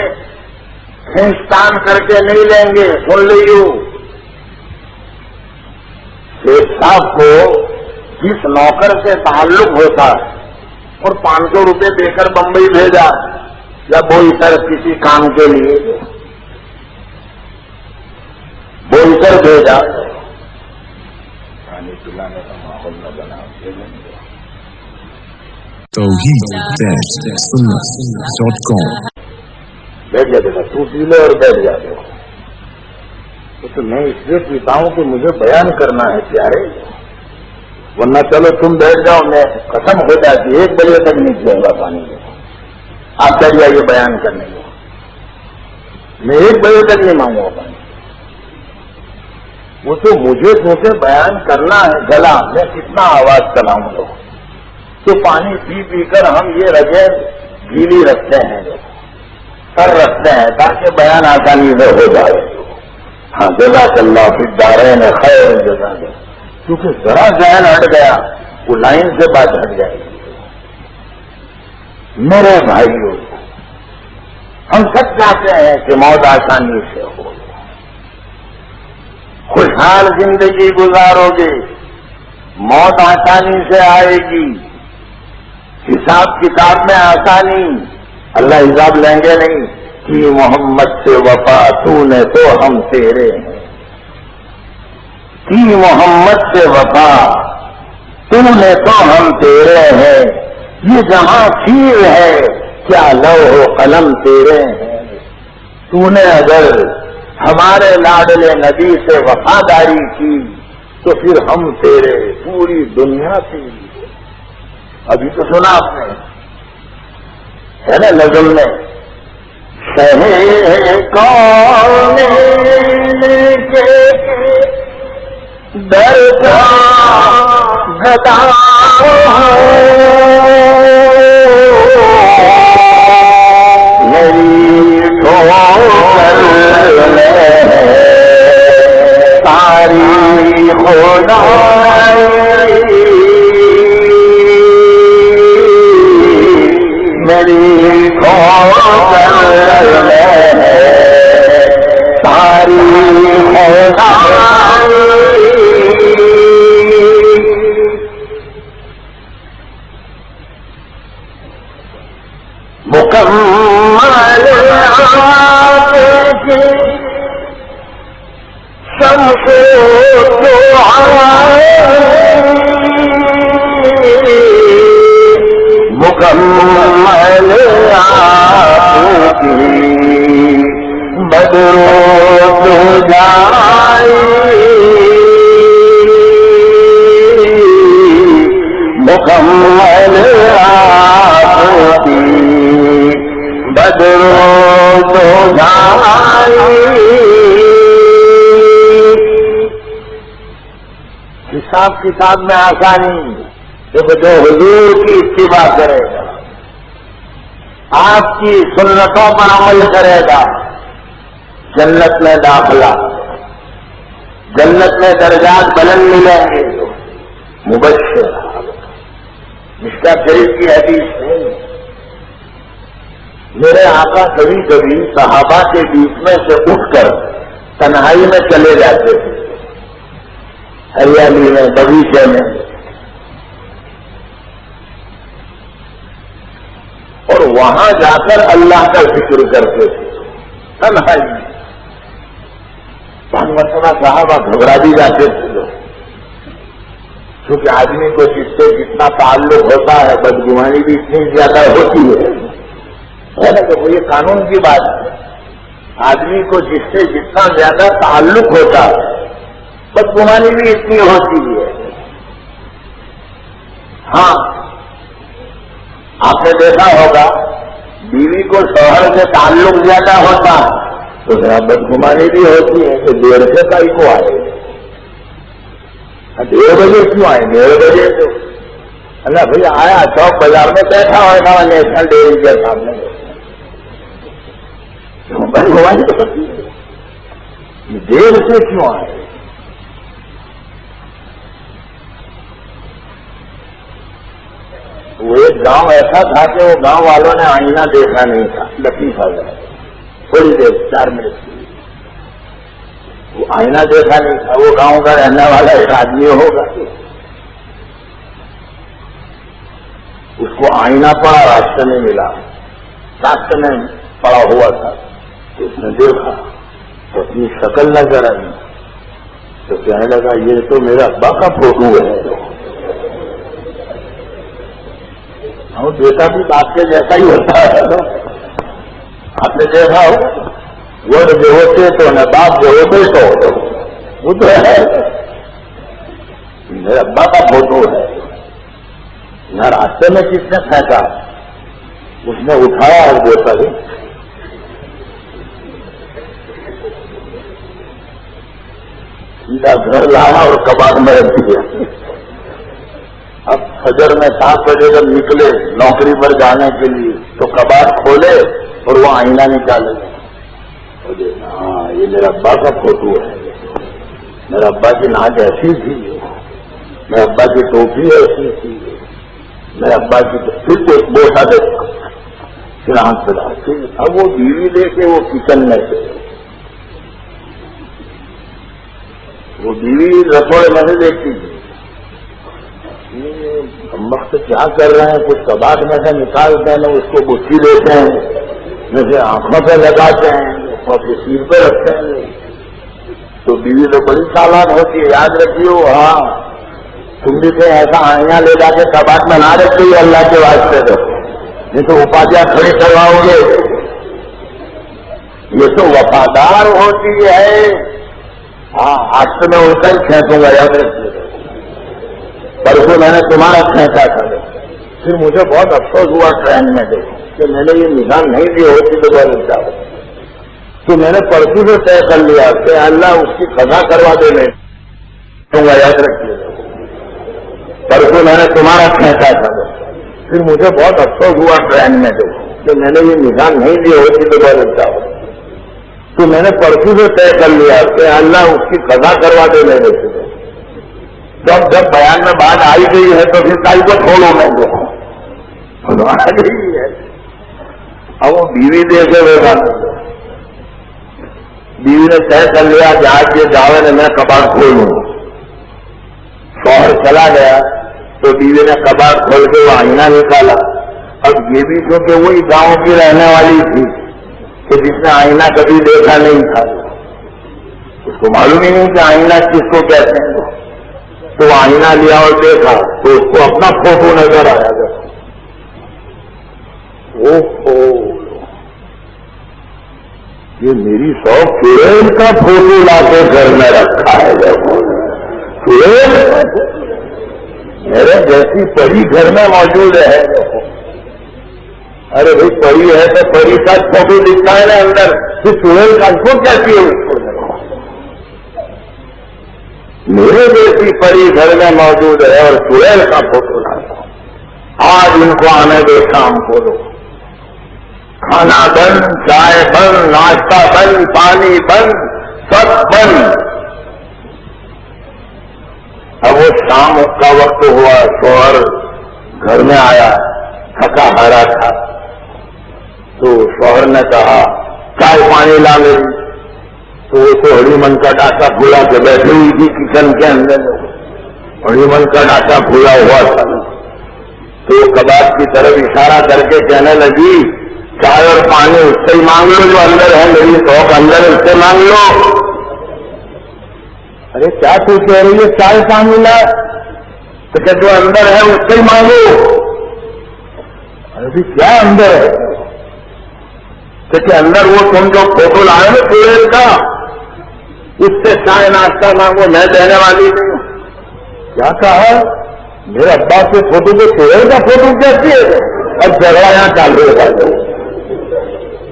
کھینچتان کر کے نہیں لیں گے. سن لیجیے, شیخ صاحب کو جس نوکر سے تعلق ہوتا اور 500 روپے دے کر بمبئی بھیجا یا بوئیسر کسی کام کے لیے بوئیسر بھیجا, پانی پلانے کا ماحول نہ بنا. توحید-sunnah.com بیٹھ جاتے تھا, تو پی لے اور بیٹھ جاتے ہو. تو میں اس لیے پیتا ہوں کہ مجھے بیان کرنا ہے پیارے, ورنہ چلو تم بیٹھ جاؤ, میں قسم ہو جاتی 1 بجے تک نہیں پیوں گا پانی میں. آپ بیٹھ جائیے بیان کرنے کو, میں 1 بجے تک نہیں مانگوں گا پانی. وہ تو مجھے کیونکہ بیان کرنا ہے, گلا میں کتنا آواز چلاؤں گا. تو پانی پی پی کر ہم یہ رگیں گیلی رکھتے ہیں, سر رکھتے ہیں, تاکہ بیان آسانی سے ہو جائے. ہاں جزاک اللہ فی الدارین خیر جزا دے, کیونکہ ذرا ذہن ہٹ گیا وہ لائن سے بات ہٹ جائے گی. میرے بھائیوں, ہم سب چاہتے ہیں کہ موت آسانی سے ہو, خوشحال زندگی گزارو گے, موت آسانی سے آئے گی, حساب کتاب میں آسانی, اللہ حساب لیں گے نہیں. کی محمد سے وفا تو نے تو ہم تیرے ہیں, کی محمد سے وفا تو نے تو ہم تیرے ہیں, یہ جہاں چیز ہے کیا لوح و قلم تیرے ہیں. تو نے اگر ہمارے لاڈلے نبی سے وفاداری کی تو پھر ہم تیرے، پوری دنیا تیری. ابھی تو سنا آپ نے ہے نا نظم میں، کون کے درجہ گدا میری ٹھوکر ساری خدائی میری ٹھوکر ساری خدائی مکمل آپ کی شمس مکمل آپ کی بدرو جائی مکمل آپ کی بدرو جائی. حساب کتاب میں آسانی، جو حضور کی اتباع کرے گا، آپ کی سنتوں پر عمل کرے گا، جنت میں داخلہ، جنت میں درجات بلند ملیں گے. مبشر مشکا شریف کی حدیث ہے، میرے آقا کبھی کبھی صحابہ کے بیچ میں سے اٹھ کر تنہائی میں چلے جاتے تھے، ہریالی میں، بغیچے میں، اور وہاں جا کر اللہ کا ذکر کرتے تھے تنہائی میں. پانچ مرتبہ صحابہ گھبرا بھی جاتے تھے کیونکہ آدمی کو جس سے جتنا تعلق ہوتا ہے بدگمانی بھی اتنی زیادہ ہوتی ہے نا. تو یہ قانون کی بات ہے، آدمی کو جس سے جتنا زیادہ تعلق ہوتا ہے بدگمانی بھی اتنی ہوتی ہے. ہاں آپ نے دیکھا ہوگا بیوی کو شوہر سے تعلق زیادہ ہوتا ہے تو ذرا بدگمانی بھی ہوتی ہے کہ 1:30 تاریخ کو آئے، 1:30 بجے کیوں آئے؟ 1:30 بجے تو اللہ بھائی آیا چوک بازار میں بیٹھا ہوگا نیشنل ڈیری کے سامنے، بدگمانی تو ہوتی ہے، دیر سے کیوں آئے؟ وہ ایک گاؤں ایسا تھا کہ وہ گاؤں والوں نے آئینہ دیکھا نہیں تھا، لطیفہ ہے، تھوڑی دیر 4 منٹ کی، وہ آئینہ دیکھا نہیں تھا. وہ گاؤں کا رہنے والا ایک آدمی ہوگا، اس کو آئینہ پڑا، راستے میں ملا، راستے میں پڑا ہوا تھا تو اس نے دیکھا تو اپنی شکل نظر آئی تو کہنے لگا یہ تو میرے ابا کا فوٹو ہے. اور بیٹا بھی باپ کے جیسا ہی ہوتا ہے، آپ نے دیکھا ہو وہ جو ہوتے تو نہ باپ جو ہوتے تو وہ تو ہے میرے ابا کا فوٹو ہے. یہاں راستے میں کس نے پھینکا؟ اس نے اٹھایا اور دیکھا سیدھا گھر لایا اور کباڑ میں رکھ دیا. اب فجر میں 7 بجے جب نکلے نوکری پر جانے کے لیے تو کباڑ کھولے اور وہ آئینہ نکالے. ہاں یہ میرے ابا کا فوٹو ہے، میرے ابا کی ناک ایسی تھی، میرے ابا کی ٹوپی ایسی تھی، میرے ابا کی پھر ایک بوسا دے پھر ہاتھ پہ ڈالتے. اب وہ بیوی دے کے وہ کچن میں سے وہ بیوی رسوڑے میں سے دیکھتی تھی، ہم وقت کیا کر رہے ہیں، کچھ کباڑ میں سے نکالتے ہیں، اس کو گچھی دیتے ہیں، جیسے آنکھوں پہ لگاتے ہیں اور سیر پہ رکھتے ہیں. تو بیوی تو بڑی چالاک ہوتی ہے، یاد رکھیے. ہاں تم بھی کوئی ایسا آئینہ لے جا کے کباٹ میں نہ رکھتے ہی اللہ کے واسطے دو، نہیں تو اپادیاں کھڑی کرواؤ گے. یہ تو وفادار ہوتی ہے. ہاں آج تو میں ان کا ہی کھینچوں گا، یاد رکھیے. پرسوں میں نے تمہارا کھینچا تھا، پھر مجھے بہت افسوس ہوا ٹرین میں دیکھ کہ میں نے یہ نظام نہیں دی ہوتی تو بہت اچھا ہو. تو میں نے پرسوں سے طے کر لیا کہ اللہ اس کی قضا کروا دے میں دوں گا، یاد رکھیے. پرسوں میں نے تمہارا کھینچا تھا، پھر مجھے بہت افسوس ہوا ٹرین میں دیکھ کہ میں نے یہ نظام نہیں دی ہوتی تو بہت اچھا ہو. تو میں نے پرسوں سے طے کر لیا کہ اللہ اس کی قضا کروا دے میرے سے. جب بیان میں بات آئی گئی ہے تو پھر کائی کو چھوڑو میں دو آ گئی ہے. اب وہ بیوی دے کے بیٹھا، بیوی نے طے کر لیا کہ آج یہ جاوے نے میں کباڑ کھول لوں. شوہر چلا گیا تو بیوی نے کباڑ کھول کے وہ آئینہ نکالا. اب یہ بھی کیونکہ وہی گاؤں کی رہنے والی تھی کہ جس نے آئینہ کبھی دیکھا نہیں تھا، اس کو معلوم ہی نہیں کہ آئینہ کس کو کہتے ہیں. تو آئینہ لیا اور دیکھا تو اس کو اپنا فوٹو نظر آیا گیا. یہ میری شوق سریل کا فوٹو لا کے گھر میں رکھا ہے. سریل میرے جیسی پری گھر میں موجود ہے. ارے بھائی پری ہے تو پری کا فوٹو دکھتا ہے نا اندر، پھر سریل کا کو کیسی ہے اس کو؟ میرے جیسی پری گھر میں موجود ہے اور سریل کا فوٹو لاتا ہوں. آج ان کو آنے دو، شام کو دو. کھانا بند، چائے بند، ناشتہ بند، پانی بند، سب بند. اب وہ شام کا وقت ہوا، شوہر گھر میں آیا، تھکا ہارا تھا. تو شوہر نے کہا چائے پانی لا میری. تو وہ تو ہری من کا ڈاٹا پھولا کے بیٹھی ہوئی تھی کچن کے اندر، ہری من کا ڈاٹا پھولا ہوا تھا. تو کباب کی طرف اشارہ کر کے کہنے لگی چائے اور پانی اس سے ہی مانگ لو جو اندر ہے، میری شوق اندر اس سے مانگ لو. ارے کیا تو کہہ رہی ہے چائے پانی لا؟ تو کہ جو اندر ہے اس سے ہی مانگو. ارے کیا اندر ہے؟ کہ اندر وہ تم جو فوٹو لائے نا سورج کا، اس سے چائے ناشتہ مانگو، میں دینے والی نہیں ہوں. کیا کہا؟ میرے ابا سے فوٹو کو سورج کا فوٹو کہتی ہے؟ اب جھگڑا یہاں چالو ہو جائے.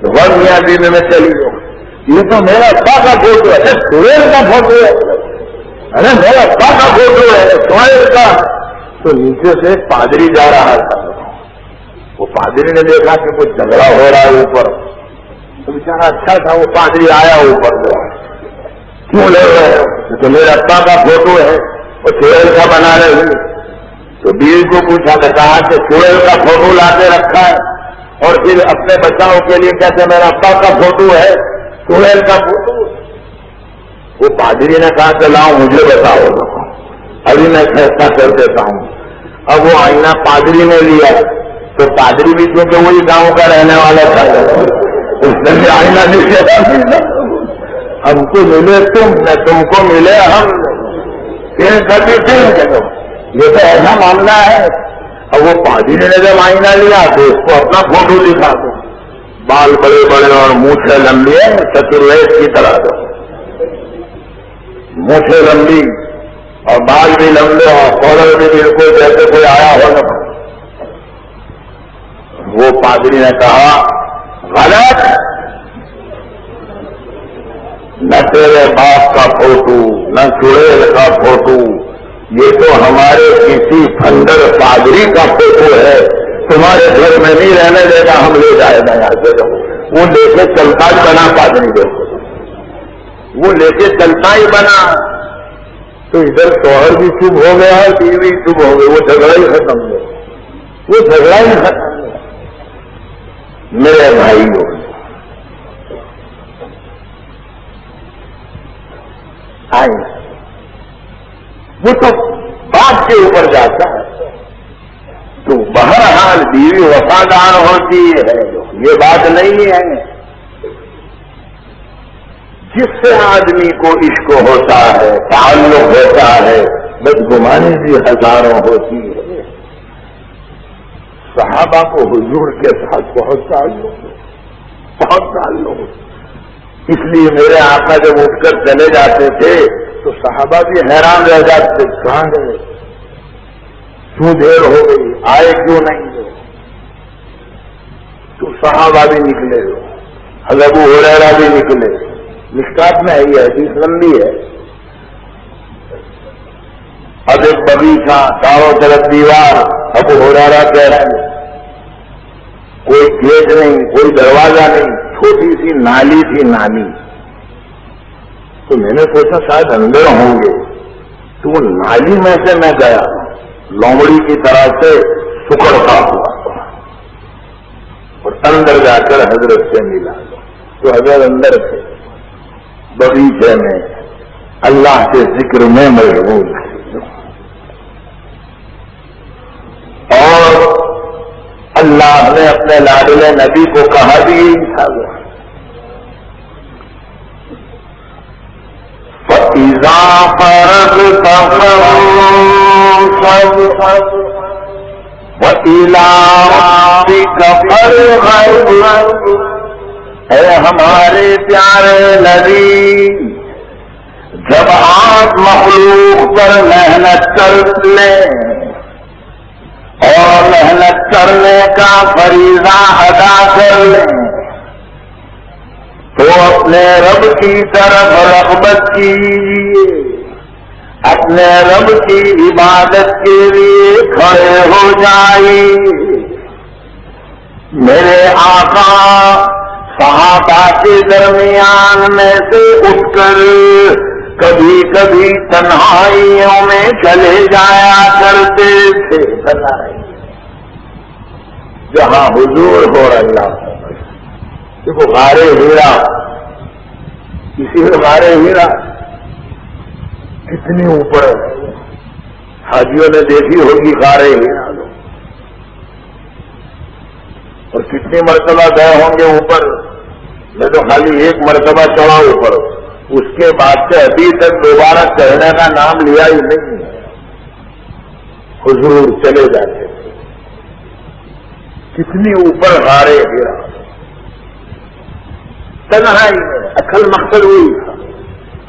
ون میاں بیوی میں چلی گئی، یہ تو میرا ابا کا فوٹو ہے، سورج کا فوٹو ہے. ارے میرا ابا کا فوٹو ہے سورج کا. تو نیچے سے ایک پادری جا رہا تھا. وہ پادری نے دیکھا کہ کچھ جھگڑا ہو رہا ہے اوپر. تو بیچارہ اچھا تھا، وہ پادری آیا اوپر، کیوں لے رہے ہو؟ تو میرے ابا کا فوٹو ہے، وہ سورج کا بنا رہے ہوئے. تو بیوی کو پوچھا تو کہا کہ سورج کا فوٹو لا کے رکھا ہے اور پھر اپنے بچاؤ کے لیے کہتے میرا ابا کا فوٹو ہے، سورج کا فوٹو. وہ پادری نے کہا کہ لاؤ مجھے بتاؤ، ابھی میں فیصلہ کر دیتا ہوں. اب وہ آئینہ پادری نے لیا تو پادری بھی کیونکہ وہی گاؤں کا رہنے والا تھا، اس نے بھی آئینہ لیا. ہم کو ملے تم، نہ تم کو ملے ہم، یہ تو ایسا معاملہ ہے. اب وہ پادری نے جب آئینہ لیا تو اس کو اپنا فوٹو دکھا دو، بال بڑے بڑے اور مونچھیں لمبی ہے، چترویش کی طرح دو، مونچھیں لمبی اور بال بھی لمبے اور کالر بھی بالکل جیسے کوئی آیا ہو نا. وہ پادری نے کہا غلط، نہ تیرے باپ کا فوٹو نہ چڑیل کا فوٹو، یہ تو ہمارے کسی پھندر پادری کا فوٹو ہے. تمہارے گھر میں نہیں رہنے دے گا، ہم لے جائے گا یہاں سے. وہ لے کے چلتا ہی بنا پادری، دیکھو وہ لے کے چلتا ہی بنا. تو ادھر شوہر بھی چپ ہو گیا ہے، بیوی بھی چپ ہو گئی. وہ جھگڑا ہی ختم ہو گیا، وہ جھگڑا ہی ختم ہو گیا. میرے بھائیوں، وہ تو باپ کے اوپر جاتا ہے. تو بہرحال بیوی وفادار ہوتی ہے، یہ بات نہیں ہے. جس سے آدمی کو عشق ہوتا ہے، تعلق ہوتا ہے، بدگمانی بھی ہزاروں ہوتی ہے. صحابہ کو حضور کے ساتھ بہت تعلق. اس لیے میرے آقا جب اٹھ کر چلے جاتے تھے تو صحابہ بھی حیران رہ جاتے، کہاں گئے، کیوں دیر ہو گئی، آئے کیوں نہیں ہو. تو صحابہ بھی نکلے، حضرت ابو ہریرہ بھی نکلے. مشکات میں ہے یہ حدیث لمبی ہے. اب ایک بغیچہ، چاروں طرف دیوار، ابو ہریرہ کہہ رہے ہیں کوئی گیٹ نہیں، کوئی دروازہ نہیں، چھوٹی سی نالی تھی نالی. تو میں نے سوچا شاید اندر ہوں گے، تو وہ نالی میں سے میں گیا، لومڑی کی طرح سے سکڑتا ہوا اور اندر جا کر حضرت سے ملا. تو حضرت اندر تھے بغیچے میں اللہ کے ذکر میں مشغول تھے. اور اللہ نے اپنے لاڈلے نبی کو کہا بھی تھا فَإِذَا فَرَغْتَ فَانصَبْ وَإِلَىٰ رَبِّكَ فَارْغَب. اے ہمارے پیارے نبی، جب آپ مخلوق پر محنت کر لیں اور محنت کرنے کا فریضہ ادا کر لیں تو اپنے رب کی طرف رغبت کیجیے، اپنے رب کی عبادت کے لیے کھڑے ہو جائیے. میرے آقا صحابہ کے درمیان میں سے اٹھ کر کبھی کبھی تنہائیوں میں چلے جایا کرتے تھے. جہاں حضور ہو اللہ، دیکھو غار ہیرا، اسی میں غار ہیرا کتنی اوپر ہے. حاجیوں نے دیکھی ہوگی غار ہیرا، اور کتنی مرتبہ گئے ہوں گے اوپر. میں تو خالی ایک مرتبہ چڑھا اوپر، اس کے بعد سے ابھی تک دوبارہ چڑھنے کا نام لیا ہی نہیں. حضور چلے جاتے تھے. کتنی اوپر غار ہیرا، تنہائی میں. اصل مقصد وہی تھا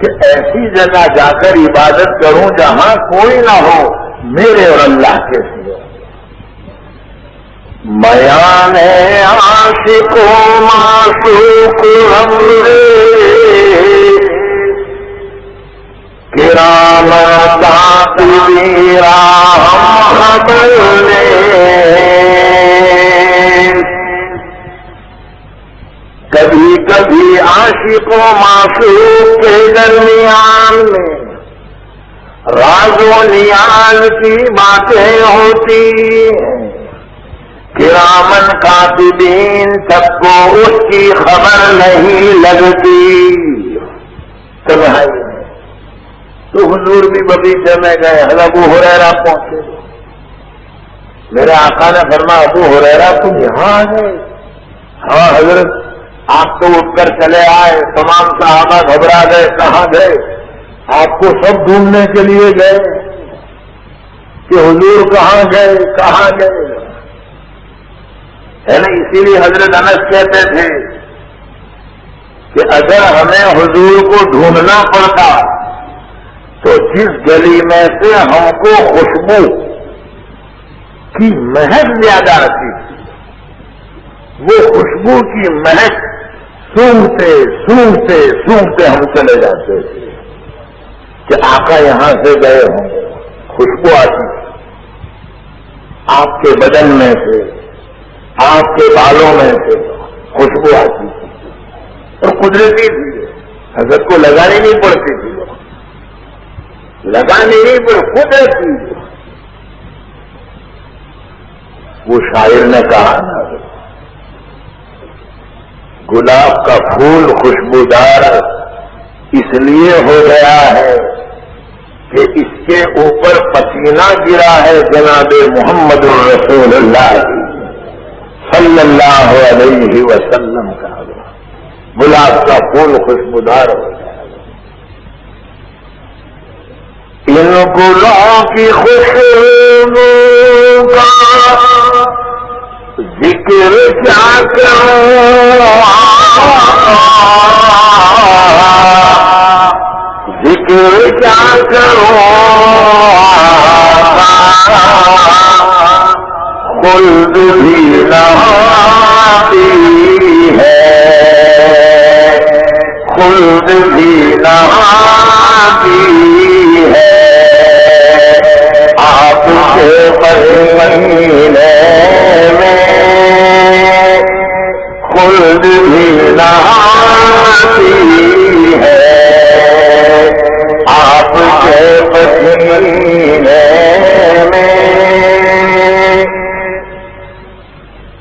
کہ ایسی جگہ جا کر عبادت کروں جہاں کوئی نہ ہو میرے اور اللہ کے سوا. بیان عاشق و معشوق ہمرے کرام کاتبین راہ بلے. کبھی کبھی عاشق و معشوق کے درمیان میں راز و نیاز کی باتیں ہوتی ہیں. کرامن کاتبین سب کو اس کی خبر نہیں لگتی. تنہائی میں تو حضور بھی بغیچے میں گئے. حضرت ابو ہریرہ پہنچے. میرے آقا نے فرمایا ابو ہریرہ تم یہاں آ گئے؟ ہاں حضرت، آپ تو اٹھ کر چلے آئے. تمام صحابہ گھبرا گئے، کہاں گئے؟ آپ کو سب ڈھونڈنے کے لیے گئے کہ حضور کہاں گئے کہاں گئے، ہے نا. اسی لیے حضرت انس کہتے تھے کہ اگر ہمیں حضور کو ڈھونڈنا پڑتا تو جس گلی میں سے ہم کو خوشبو کی مہک زیادہ آتی تھی، وہ خوشبو کی مہک سونگتے سونگتے سونگتے ہم چلے جاتے تھے کہ آقا یہاں سے گئے ہوں. خوشبو آتی آپ کے بدن میں سے، آپ کے بالوں میں سے خوشبو آتی تھی اور قدرتی تھی. حضرت کو لگانی نہیں پڑتی تھی، لگانی نہیں پڑتی، قدرتی. وہ شاعر نے کہا نا گلاب کا پھول خوشبودار اس لیے ہو گیا ہے کہ اس کے اوپر پسینہ گرا ہے جناب محمد رسول اللہ صلی اللہ علیہ وسلم کا. گلاب کا پھول خوشبودار ہو گیا. ان گلوں کی خوشبو کا ذکر کیا کروں، ذکر کیا کروں، خلد بھی نہاتی ہے، خلد بھی نہاتی ہے، آپ کے مہینے میں خلد بھی نہاتی ہے، آپ کے مہینے میں۔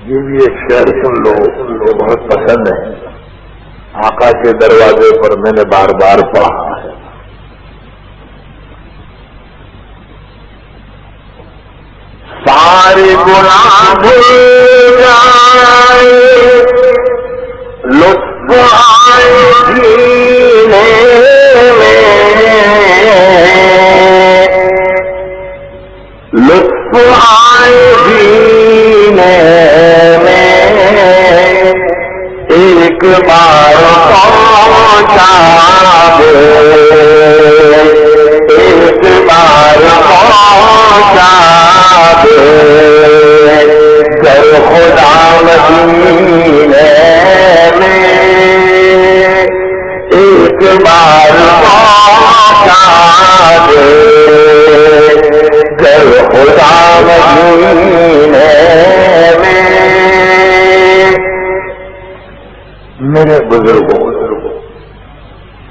یہ بھی ایک شعر سن لو، بہت پسند ہے، آقا کے دروازے پر میں نے بار بار پڑھا ہے۔ سارے گناہ بھول جائے، لطف آئے جینے میں، لطف آئے جینے میں، ایک بار پہنچا دے، ایک بار پہنچا دے، گر خدا مدینے میں، ایک بار پہنچا دے، گر خدا مدینے میں۔ میرے بزرگوں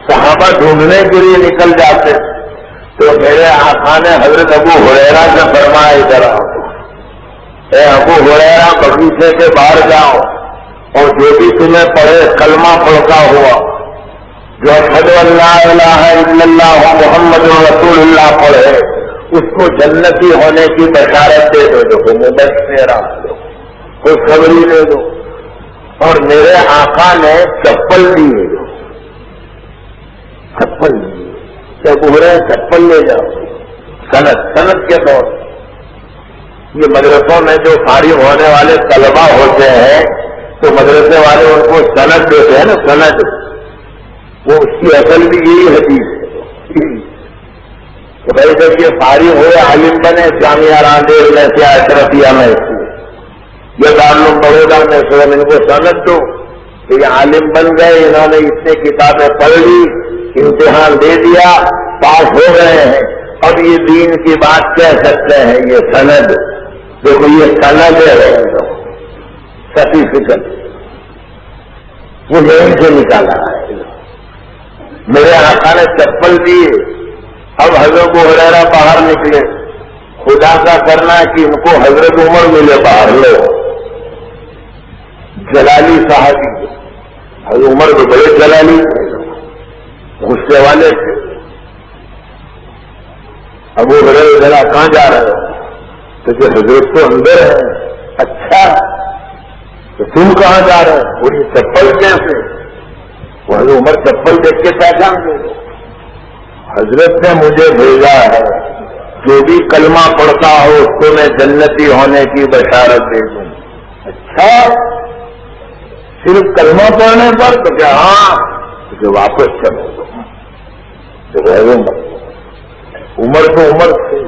صحابہ ڈھونڈنے کے لیے نکل جاتے تو میرے آقا نے حضرت ابو ہریرہ سے فرمایا ادھر آؤ، اے ابو ہریرہ بغیچے کے باہر جاؤ اور جو بھی تمہیں پڑھے کلمہ پڑھتا ہوا، جو اشہد ان لا الہ الا اللہ محمد رسول اللہ پڑھے، اس کو جنتی ہونے کی بشارت دے دو، جو مبشرہ خوشخبری دے دو۔ اور میرے آقا نے چپل دیے، چپل دیے، ابو ہریرہ چپل لے جاؤ، صنعت کے طور۔ یہ مدرسوں میں جو فارغ ہونے والے طلبہ ہوتے ہیں تو مدرسے والے ان کو صنعت دیتے ہیں نا، صنعت، وہ اس کی اصل بھی یہی حدیث ہے کہ بھائی جب یہ فارغ ہوئے عالم بنے جامعہ راندیر میں سے اشرفیہ میں یا دارالعلوم بڑودہ میں سے ان کو صنعت دو کہ یہ عالم بن گئے، انہوں نے اتنے کتابیں پڑھ لی، امتحان دے دیا، پاس ہو گئے ہیں، اب یہ دین کی بات کہہ سکتے ہیں، یہ سند، دیکھو یہ سند ہے، سرٹیفکیٹ وہ یہیں سے نکالا ہے۔ میرے آقا نے چپل دیے، اب حضرت ابو ہریرہ باہر نکلے، خدا کا کرنا کہ ان کو حضرت عمر ملے باہر، لو جلالی صحابی، حضرت عمر تو بڑے جلالی غصے والے تھے۔ ابو ہریرہ ذرا کہاں جا رہے ہو؟ تو کہ حضرت تو اندر ہے۔ اچھا تو تم کہاں جا رہے ہو؟ پوری چپل کیسے؟ وہ حضرت عمر چپل دیکھ کے پہچان دے، حضرت نے مجھے بھیجا ہے، جو بھی کلمہ پڑھتا ہو اس کو میں جنتی ہونے کی بشارت دے دوں۔ اچھا صرف کلمہ پڑھنے پر؟ تو کیا ہاں، تو واپس چلو گا تو رہوں گا۔ عمر تو عمر تھے،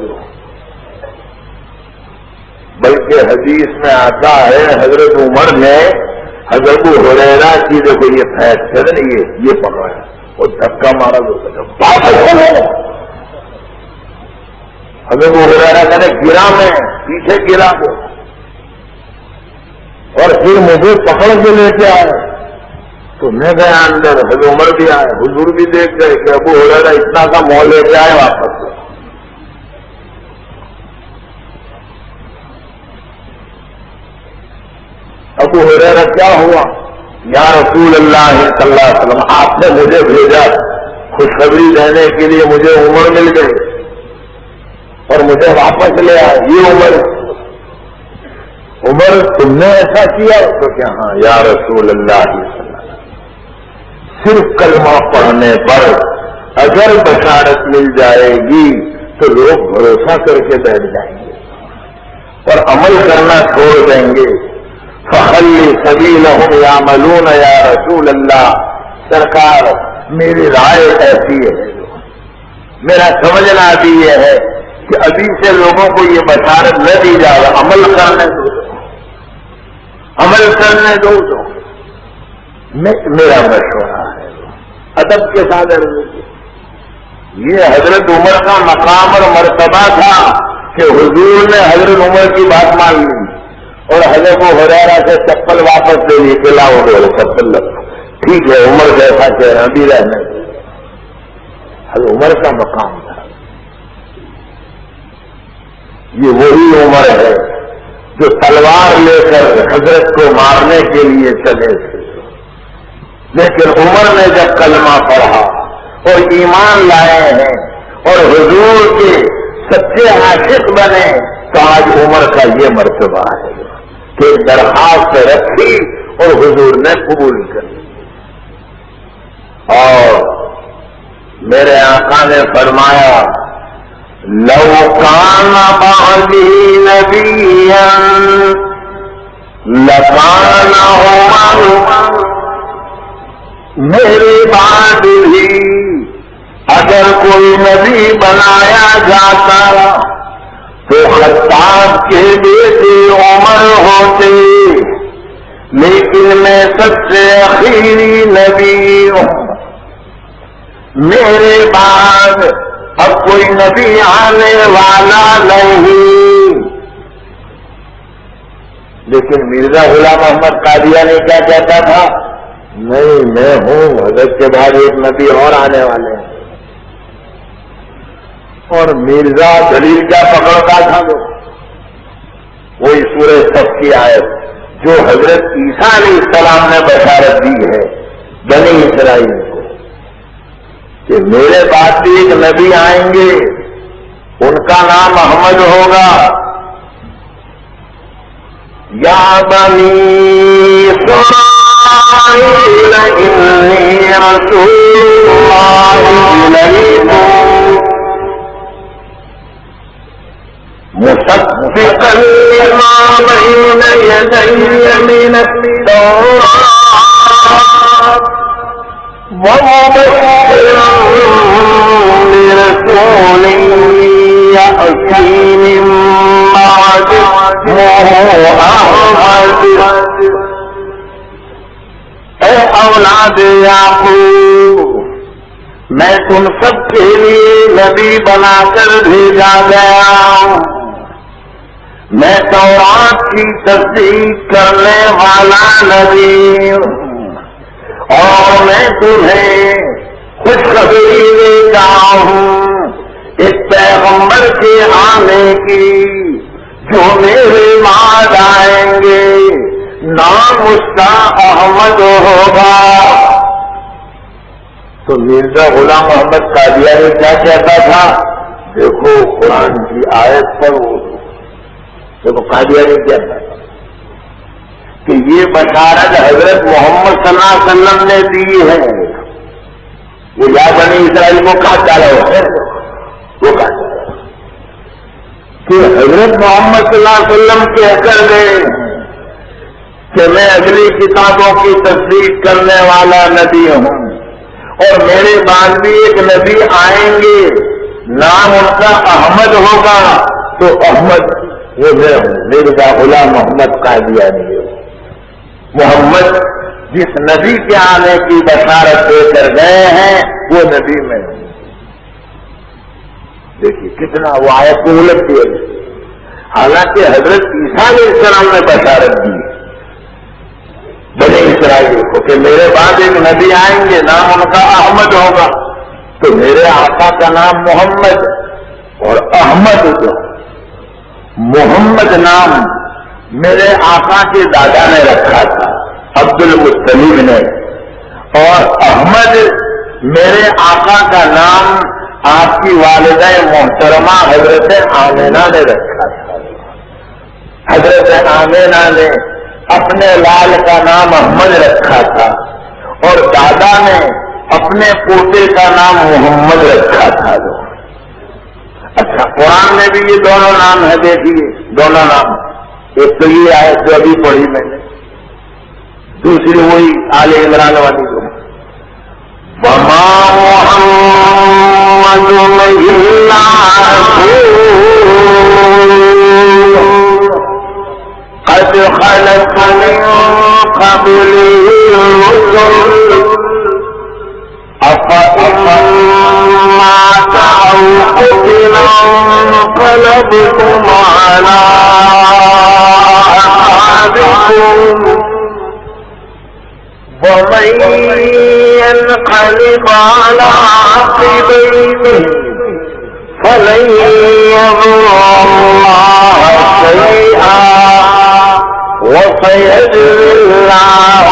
بلکہ حدیث میں آتا ہے حضرت عمر نے حضرت ابو ہریرہ کی دیکھو یہ فیصلہ نہیں، یہ پکڑا اور دھکا مارا تو واپس چلو۔ حضرت ابو ہریرہ کہنے گرا، میں پیچھے گرا کو، اور پھر مجھے پکڑ کے لے کے آئے تو میں گیا اندر، حضرت عمر بھی آئے، حضور بھی دیکھ گئے کہ ابو ہریرہ اتنا کا مول لے کے آئے واپس۔ ابو ہریرہ کیا ہوا؟ یا رسول اللہ صلی اللہ علیہ وسلم، آپ نے مجھے بھیجا خوشخبری دینے کے لیے، مجھے عمر مل گئی اور مجھے واپس لے آئے۔ یہ عمر تم نے ایسا کیا؟ تو کیا ہاں یا رسول اللہ صلی اللہ علیہ وسلم، صرف کلمہ پڑھنے پر اگر بشارت مل جائے گی تو لوگ بھروسہ کر کے بیٹھ جائیں گے اور عمل کرنا چھوڑ دیں گے. فخلی سبیلہم یعملون یا رسول اللہ. سرکار میری رائے ایسی ہے، میرا سمجھنا بھی یہ ہے کہ ابھی سے لوگوں کو یہ بشارت نہ دی جائے، عمل کرنے دو، عمل کرنے دو. میرا مشورہ ہے ادب کے ساتھ. یہ حضرت عمر کا مقام اور مرتبہ تھا کہ حضور نے حضرت عمر کی بات مان لی اور حضرت ہریرہ سے چپل واپس لے لی کہ لاؤ چپل لگا. ٹھیک ہے، عمر جیسا کہنا بھی رہنے. حضرت عمر کا مقام تھا. یہ وہی عمر ہے جو تلوار لے کر حضرت کو مارنے کے لیے چلے تھے، لیکن عمر نے جب کلمہ پڑھا اور ایمان لائے ہیں اور حضور کے سچے عاشق بنے تو آج عمر کا یہ مرتبہ ہے کہ درخواست رکھی اور حضور نے قبول کر لی. اور میرے آقا نے فرمایا لو کان بعدی نبیا لکان عمر. میرے بعد بھی اگر کوئی نبی بنایا جاتا تو خطاب کے بیٹے عمر ہوتے، لیکن میں سب سے آخری نبی ہوں. میرے بعد اب کوئی نبی آنے والا نہیں. لیکن مرزا غلام احمد قادیانی کیا کہتا تھا؟ نہیں، میں ہوں، حضرت کے بعد ایک نبی اور آنے والے ہیں. اور مرزا دلیل کیا پکڑتا تھا؟ وہی سورہ صف کی آیت جو حضرت عیسیٰ علیہ السلام نے بشارت دی ہے بنی اسرائیل کو کہ میرے بعد بھی ایک نبی آئیں گے، ان کا نام احمد ہوگا. یا بنی اسرائیل انی رسول اللہ الیکم مصدقا لما بین یدی من التوراۃ ومبشرا برسول یأتی من بعد اسمہ احمد. اے اولاد یعقوب، میں تم سب کے لیے نبی بنا کر بھیجا گیا. میں تورات کی تصدیق کرنے والا نبی ہوں اور میں تمہیں خوشخبری دیتا ہوں اس پیغمبر کے آنے کی جو میرے بعد آئیں گے. نام اس کا احمد ہوگا. تو مرزا غلام محمد قادیانی کیا کہتا تھا؟ دیکھو قرآن کی آیت پر دیکھو قادیانی کیا کہتا کہ یہ بشارت حضرت محمد صلی اللہ علیہ وسلم نے دی ہے. وہ یا بنی اسرائیل کو کہا ڈالا ہے، وہ کہا کہ حضرت محمد صلی اللہ علیہ وسلم کہہ کر گئے کہ میں اگلی کتابوں کی تصدیق کرنے والا نبی ہوں اور میرے بعد بھی ایک نبی آئیں گے، نام ان کا احمد ہوگا. تو احمد وہ میں ہوں، مرزا غلام محمد قادیانی. محمد جس نبی کے آنے کی بشارت دے کر گئے ہیں وہ نبی میں ہوں. دیکھیے کتنا وہ آیت کو الٹ دیا. حالانکہ حضرت عیسیٰ علیہ السلام نے بشارت دی بنی اسرائیل کو کہ میرے بعد ایک نبی آئیں گے، نام ان کا احمد ہوگا. تو میرے آقا کا نام محمد اور احمد جو محمد نام میرے آقا کے دادا نے رکھا تھا عبد المطلب نے، اور احمد میرے آقا کا نام آپ کی والدہ محترمہ حضرت آمینہ نے رکھا تھا. حضرت آمینہ نے اپنے لال کا نام احمد رکھا تھا اور دادا نے اپنے پوتے کا نام محمد رکھا تھا. اچھا قرآن میں بھی یہ دونوں نام ہے، دیکھیے دونوں نام، ایک تو یہ آیت جو ابھی پڑھی میں نے، دوسری وہی آل عمران والی جو وما محمد الا قد خلت من قبله الرسل أفإن مات أو قتل انقلبتم على أعقابكم ومن ينقلب على عقبيه فلن يضر الله شيئا وسيجزي الله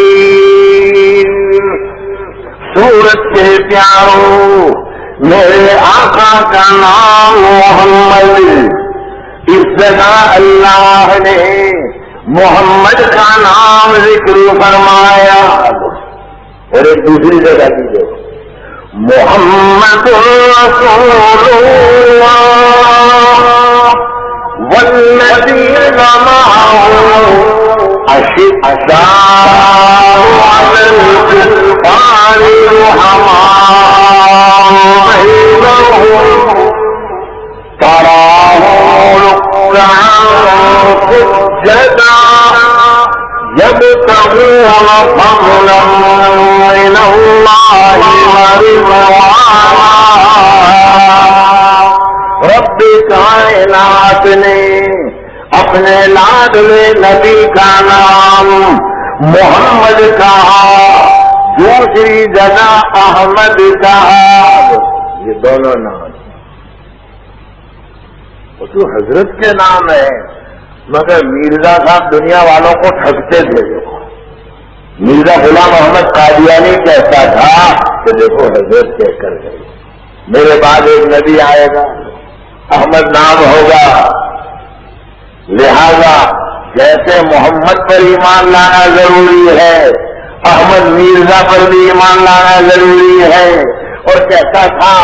الشاكرين۔ سورت کے پیاروں، میرے آقا کا نام محمد، اس جگہ اللہ نے محمد کا نام ذکر فرمایا، اور ایک دوسری جگہ کی جو محمد رسول اللہ والذین معه أشداء على الكفار رحماء بينهم تراهم ركعا سجدا يبتغون فضلا من الله ورضوانا۔ رب کائنات نے اپنے لاڈلے نبی کا نام محمد کہا، دوسری جگہ احمد کہا، یہ دونوں نام وہ تو حضرت کے نام ہے، مگر مرزا صاحب دنیا والوں کو ٹھگتے تھے۔ مرزا غلام محمد قادیانی کہتا تھا کہ دیکھو حضرت کہہ کر گئے، میرے بعد ایک نبی آئے گا، احمد نام ہوگا، لہذا جیسے محمد پر ایمان لانا ضروری ہے، احمد مرزا پر بھی ایمان لانا ضروری ہے۔ اور کہتا تھا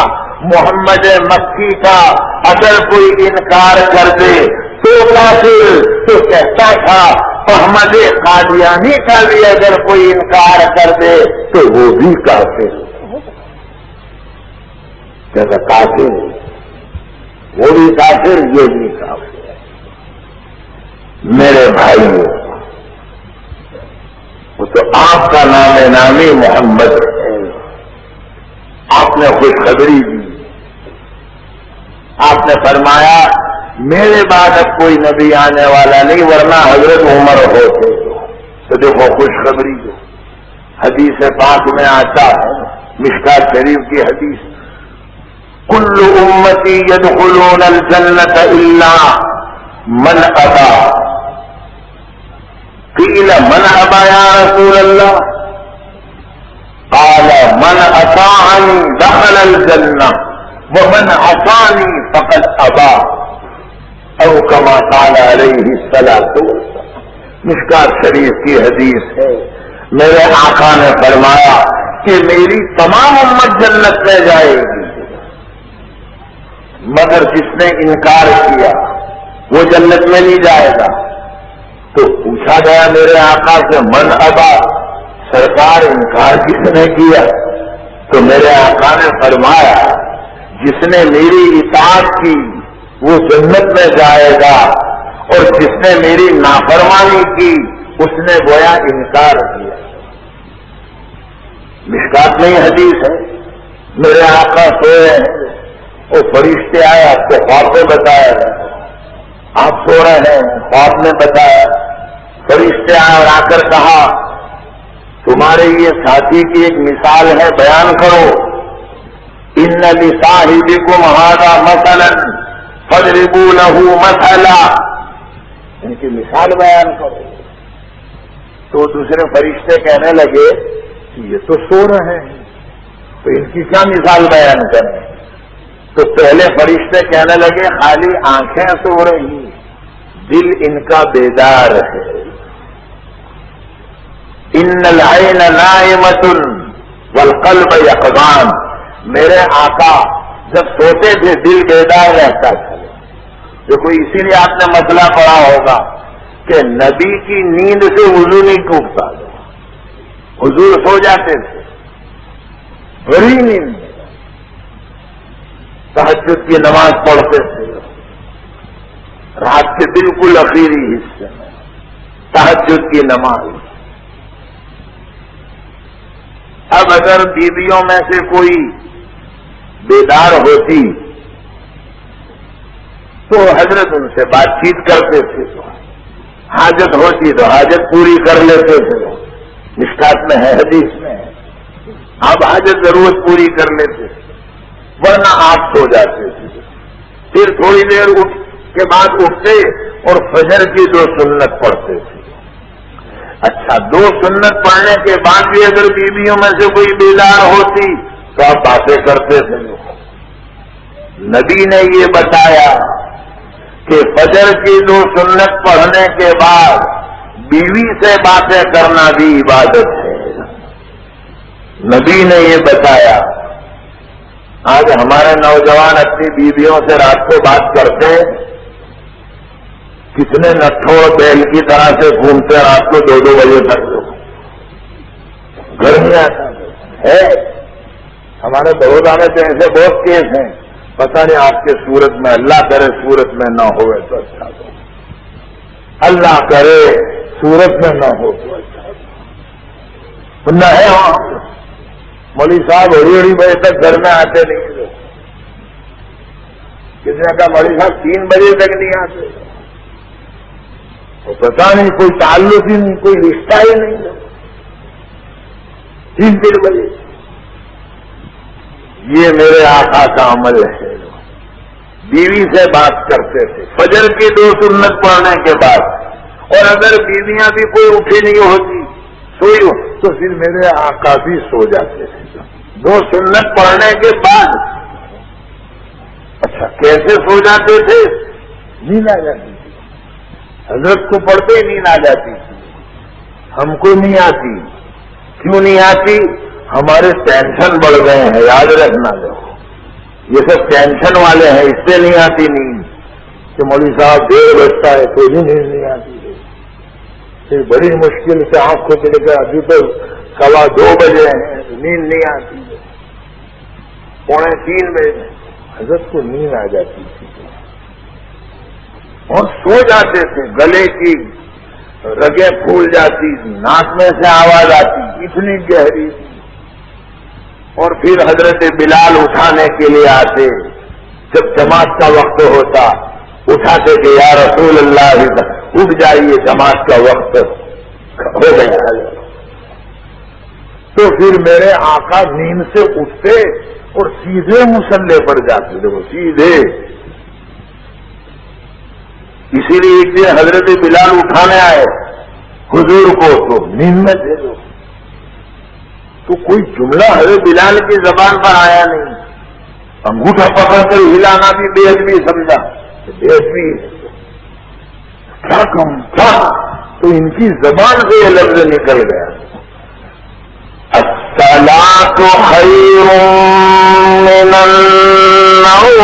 محمد مکی کا اگر کوئی انکار کر دے تو کافر، تو کہتا تھا احمد قادیانی کا بھی اگر کوئی انکار کر دے تو وہ بھی کافر، کہتا کافر وہ بھی کافر یہ بھی کافر۔ میرے بھائیو، وہ تو آپ کا نام نامی محمد ہے، آپ نے خوشخبری دی، آپ نے فرمایا میرے بعد اب کوئی نبی آنے والا نہیں، ورنہ حضرت عمر ہوتے۔ تو دیکھو خوشخبری جو حدیث پاک میں آتا ہے، مشکات شریف کی حدیث، کل امتی یدخلون الجنت الا من ابا، قیل من ابا یا رسول اللہ، قال من اطاعنی دخل الجنہ ومن عصانی فقد ابا، او کما قال علیہ الصلاۃ والسلام۔ مشکات شریف کی حدیث ہے، میرے آقا نے فرمایا کہ میری تمام امت جنت میں جائے گی، مگر جس نے انکار کیا وہ جنت میں نہیں جائے گا۔ تو پوچھا گیا میرے آقا سے من ابا، سرکار انکار کس نے کیا؟ تو میرے آقا نے فرمایا جس نے میری اطاعت کی وہ جنت میں جائے گا، اور جس نے میری نافرمانی کی اس نے گویا انکار کیا۔ مشکات میں ہی حدیث ہے، میرے آقا سوئے ہیں، وہ فرشتے آئے، آپ کو خواب میں بتایا، آپ سو رہے ہیں، خواب میں بتایا، فرشتے آئے اور آ کر کہا تمہارے یہ ساتھی کی ایک مثال ہے، بیان کرو۔ ان لصاحبکم ھذا مثلا فاضربوا له مثلا، ان کی مثال بیان کرو۔ تو دوسرے فرشتے کہنے لگے کہ یہ تو سو رہے ہیں، تو ان کی کیا مثال بیان کریں؟ تو پہلے فرشتے کہنے لگے خالی آنکھیں سو رہی، دل ان کا بیدار ہے۔ ان العین نائمۃ والقلب یقظان، میرے آقا جب سوتے تھے دل بیدار رہتا تھا. دیکھو اسی لیے آپ نے مسئلہ پڑھا ہوگا کہ نبی کی نیند سے وضو نہیں ٹوٹتا. حضور سو جاتے تھے بڑی نیند، تہجد کی نماز پڑھتے تھے رات کے بالکل اخیری حصے میں تہجد کی نماز. اب اگر بیویوں میں سے کوئی بیدار ہوتی تو حضرت ان سے بات چیت کرتے تھے، حاجت ہوتی تو حاجت پوری کر لیتے تھے. مشکات میں ہے، حدیث میں ہے، آپ حاجت ضرورت پوری کر لیتے تھے، ورنہ آپ سو جاتے تھے. پھر تھوڑی دیر کے بعد اٹھتے اور فجر کی 2 سنت پڑھتے تھے. اچھا 2 سنت پڑھنے کے بعد بھی اگر بیویوں میں سے کوئی بیدار ہوتی تو آپ باتیں کرتے تھے. نبی نے یہ بتایا کہ فجر کی 2 سنت پڑھنے کے بعد بیوی سے باتیں کرنا بھی عبادت ہے. نبی نے یہ بتایا. آج ہمارے نوجوان اپنی بیویوں سے رات کو بات کرتے ہیں، کتنے نٹھوڑ بیل کی طرح سے گھومتے رات کو 2-2 بجے تک. گرمیاں ہے ہمارے بڑودا میں تو ایسے بہت کیس ہیں، پتہ نہیں آپ کے صورت میں، اللہ کرے صورت میں نہ ہوئے تو اچھا ہو، اللہ کرے صورت میں نہ ہو تو اچھا ہو. نہ ہے وہاں مولوی صاحب اڑی بجے تک گھر میں آتے نہیں تھے. کسی نے کہا مولوی صاحب 3 بجے تک نہیں آتے. پتا نہیں کوئی تعلق ہی نہیں، کوئی رشتہ ہی نہیں. 3 بجے یہ میرے آقا کا عمل ہے. بیوی سے بات کرتے تھے فجر کی 2 سنت پڑھنے کے بعد. اور اگر بیویاں بھی کوئی اٹھی نہیں ہوتی سوئی ہو تو پھر میرے آقا بھی سو جاتے تھے 2 سنت پڑھنے کے بعد. اچھا کیسے سو جاتے تھے؟ نیند آ جاتی تھی. حضرت کو پڑھتے ہی نیند آ جاتی تھی، ہم کو نہیں آتی. کیوں نہیں آتی؟ ہمارے ٹینشن بڑھ گئے ہیں. یاد رکھنا لو یہ سب ٹینشن والے ہیں، اس سے نہیں آتی نیند. کہ مولوی صاحب 1:30 بجتا ہے کوئی بھی نیند نہیں آتی ہے. پھر بڑی مشکل سے آنکھ کو چلے گئے، ابھی تو 2:15 بجے ہیں، نیند نہیں آتی. 2:45 بجے حضرت کو نیند آ جاتی تھی اور سو جاتے تھے. گلے کی رگیں پھول جاتی، ناک میں سے آواز آتی، اتنی گہری. اور پھر حضرت بلال اٹھانے کے لیے آتے. جب جماعت کا وقت ہوتا اٹھاتے کہ یا رسول اللہ اٹھ جائیے، جماعت کا وقت ہو گیا. تو پھر میرے آقا نیند سے اٹھتے اور سیدھے مصلے پر جاتے. دیکھو سیدھے. اسی لیے ایک دن حضرت بلال اٹھانے آئے حضور کو تو نیند میں تھے. تو کوئی جملہ حضرت بلال کی زبان پر آیا نہیں. انگوٹھا پکڑ کر ہلانا بھی بے ادبی سمجھا. بے ادبی کیا کم تھا تو ان کی زبان سے یہ لفظ نکل گیا الصلاۃ خیر من النوم.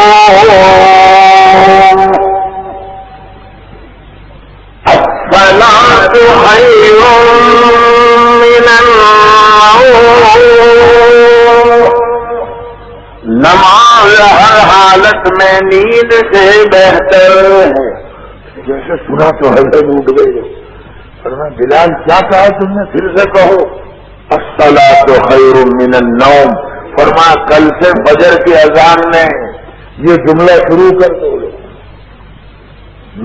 الصلاۃ خیر من النوم. نماز ہر حالت میں نیند سے بہتر ہے. جیسے سنا تو حضرت اٹھ گئے. فرمایا بلال کیا کہا تم نے؟ پھر سے کہو. الصلاۃ خیر من النوم. فرمایا کل سے فجر کی اذان میں یہ جملہ شروع کر دو.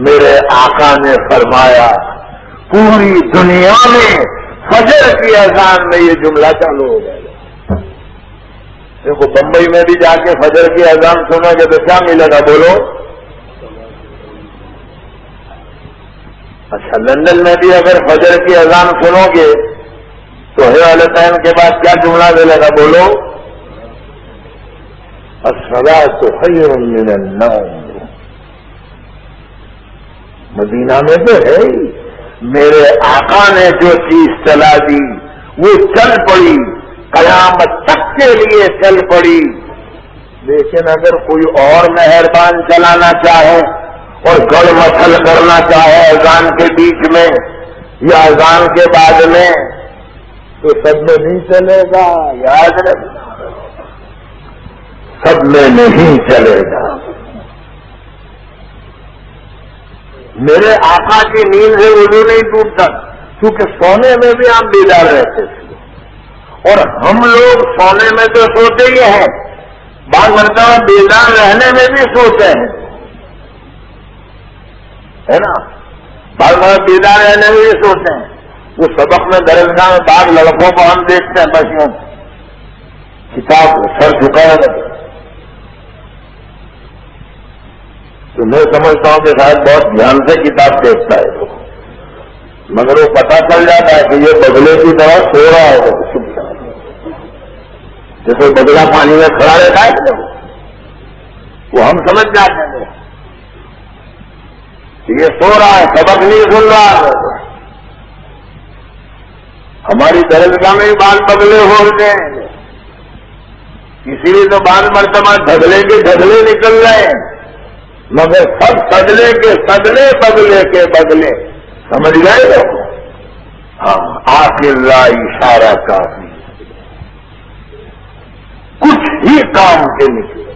میرے آقا نے فرمایا پوری دنیا میں فجر کی اذان میں یہ جملہ چالو ہو گیا. دیکھو بمبئی میں بھی جا کے فجر کی اذان سنو گے تو کیا ملے گا بولو؟ اچھا لندن میں بھی اگر فجر کی اذان سنو گے تو حیالتین کے بعد کیا جملہ ملے گا بولو؟ الصلاۃ خیر من النوم. مدینہ میں تو ہے میرے آقا نے جو چیز چلا دی وہ چل پڑی. قیامت تک کے لیے چل پڑی. لیکن اگر کوئی اور مہربان چلانا چاہے اور گڑ مسل کرنا چاہے اذان کے بیچ میں یا اذان کے بعد میں تو سب میں نہیں چلے گا. یاد رکھنا سب میں نہیں چلے گا. میرے آقا کی نیند سے وضو نہیں ٹوٹتا کیونکہ سونے میں بھی ہم بیدار رہتے تھے اور ہم لوگ سونے میں تو سوتے ہی ہیں, بعض مرتبہ بیدار رہنے میں بھی سوتے ہیں, ہے نا. بعض مرتبہ بیدار رہنے میں بھی سوتے ہیں. وہ سبق میں درسگاہ میں بعض لڑکوں کو ہم دیکھتے ہیں بس یوں کتاب سر جھکائے رہتے. تو میں سمجھتا ہوں کہ شاید بہت دھیان سے کتاب دیکھتا ہے مگر وہ پتہ چل جاتا ہے کہ یہ بگلے کی طرح سو رہا ہے. جیسے بگلا پانی میں کھڑا رہتا ہے وہ ہم سمجھ جاتے ہیں کہ یہ سو رہا ہے, سبق نہیں سن رہا ہے. ہماری درسگاہ میں بال بگلے ہوتے ہیں, اسی لیے تو بعض مرتبہ ڈھگلے کے ڈھگلے نکل رہے ہیں مگر سب سجلے کے سجلے بگلے کے بگلے. سمجھ گئے گا. ہاں آخر را اشارہ کافی کچھ ہی کام کے نکلے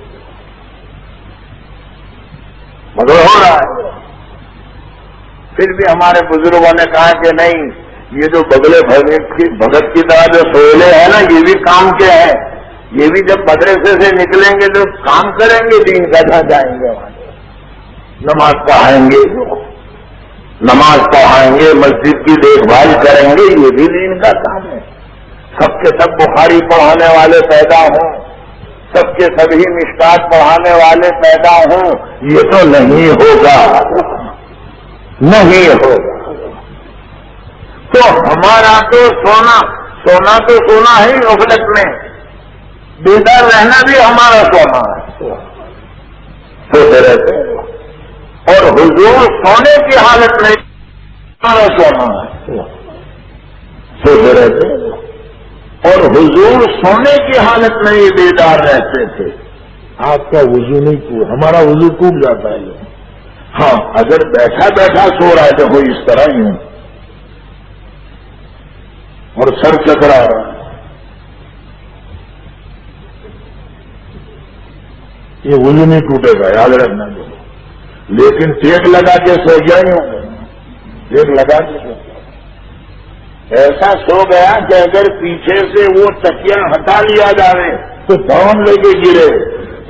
مگر ہو رہا ہے. پھر بھی ہمارے بزرگوں نے کہا کہ نہیں, یہ جو بگلے بھگت کی طرح جو سوہلے ہیں نا یہ بھی کام کے ہیں. یہ بھی جب مدرسے سے نکلیں گے تو کام کریں گے, دین کا جہاں جائیں گے وہاں نماز پڑھائیں گے, نماز پڑھائیں گے, مسجد کی دیکھ بھال کریں گے. یہ بھی دین کا کام ہے. سب کے سب بخاری پڑھانے والے پیدا ہوں, سب کے سبھی مشکات پڑھانے والے پیدا ہوں, یہ تو نہیں ہوگا, نہیں ہوگا. تو ہمارا تو سونا تو سونا ہے غفلت میں, بیدار رہنا بھی ہمارا سونا ہے. سوتے رہتے اور حضور سونے کی حالت میں ہمارا سونا ہے. سوتے رہتے اور حضور سونے کی حالت میں یہ بیدار رہتے تھے. آپ کا وضو نہیں ٹوٹ, ہمارا وضو ٹوٹ جاتا ہے. ہاں اگر بیٹھا بیٹھا سو رہا ہے تو کوئی اس طرح ہی ہوں اور سر چکرا رہا ہے, یہ وضو نہیں ٹوٹے گا, یاد رکھنا. لیکن ٹیک لگا کے سو گیا ہی ہوگا, ٹیک لگا کے سو گیا. ایسا سو گیا کہ اگر پیچھے سے وہ تکیا ہٹا لیا جائے تو دھون لے کے گرے.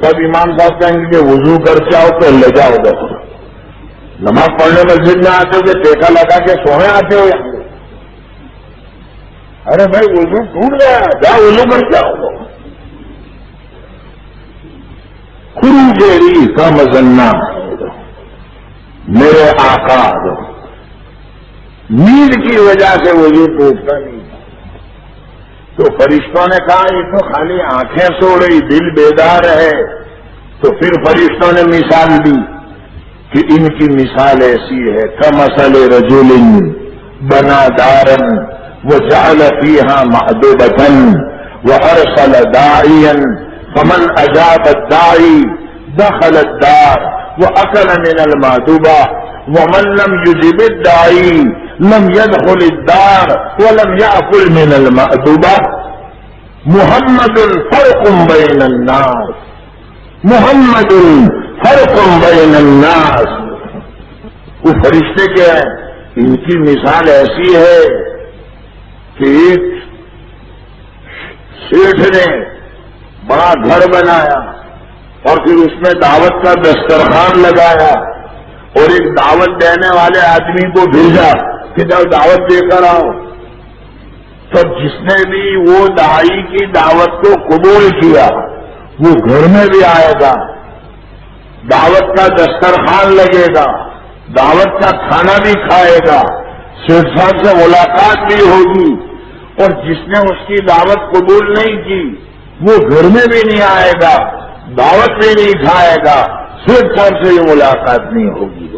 تب امام صاحب کہیں گے کہ وضو کر کے آؤ تو لے جاؤ گا. نماز پڑھنے مسجد میں آتے ہو کہ ٹیکا لگا کے سونے آتے ہو یہاں. ارے بھائی وضو ٹوٹ گیا, جا وضو کر کے آؤ. خروجیری کا مزنہ میرے آقا نیند کی وجہ سے وضو ٹوٹتا نہیں. تو فرشتوں نے کہا یہ تو خالی آنکھیں سو رہی, دل بیدار ہے. تو پھر فرشتوں نے مثال دی کہ ان کی مثال ایسی ہے کمثل رجل بنا دارن وجعل فيها مأدبة وأرسل داعيا فمن أجاب الداعي دخل الدار وأكل من المأدبة ومن لم يجب الداعي لم يدخل الدار ولم يأكل من المأدبة. محمد فرق بين الناس, محمد فرق بين الناس. وہ فرشتے کیا ہیں, ان کی مثال ایسی ہے کہ ایک شیٹھ نے بڑا گھر بنایا اور پھر اس میں دعوت کا دسترخوان لگایا اور ایک دعوت دینے والے آدمی کو بھیجا کہ جب دعوت دے کر آؤ. تب جس نے بھی وہ داعی کی دعوت کو قبول کیا وہ گھر میں بھی آئے گا, دعوت کا دسترخوان لگے گا, دعوت کا کھانا بھی کھائے گا, شیخ صاحب سے ملاقات بھی ہوگی. اور جس نے اس کی دعوت قبول نہیں کی وہ گھر میں بھی نہیں آئے گا, دعوت بھی نہیں کھائے گا, شیخ صاحب سے یہ ملاقات نہیں ہوگی.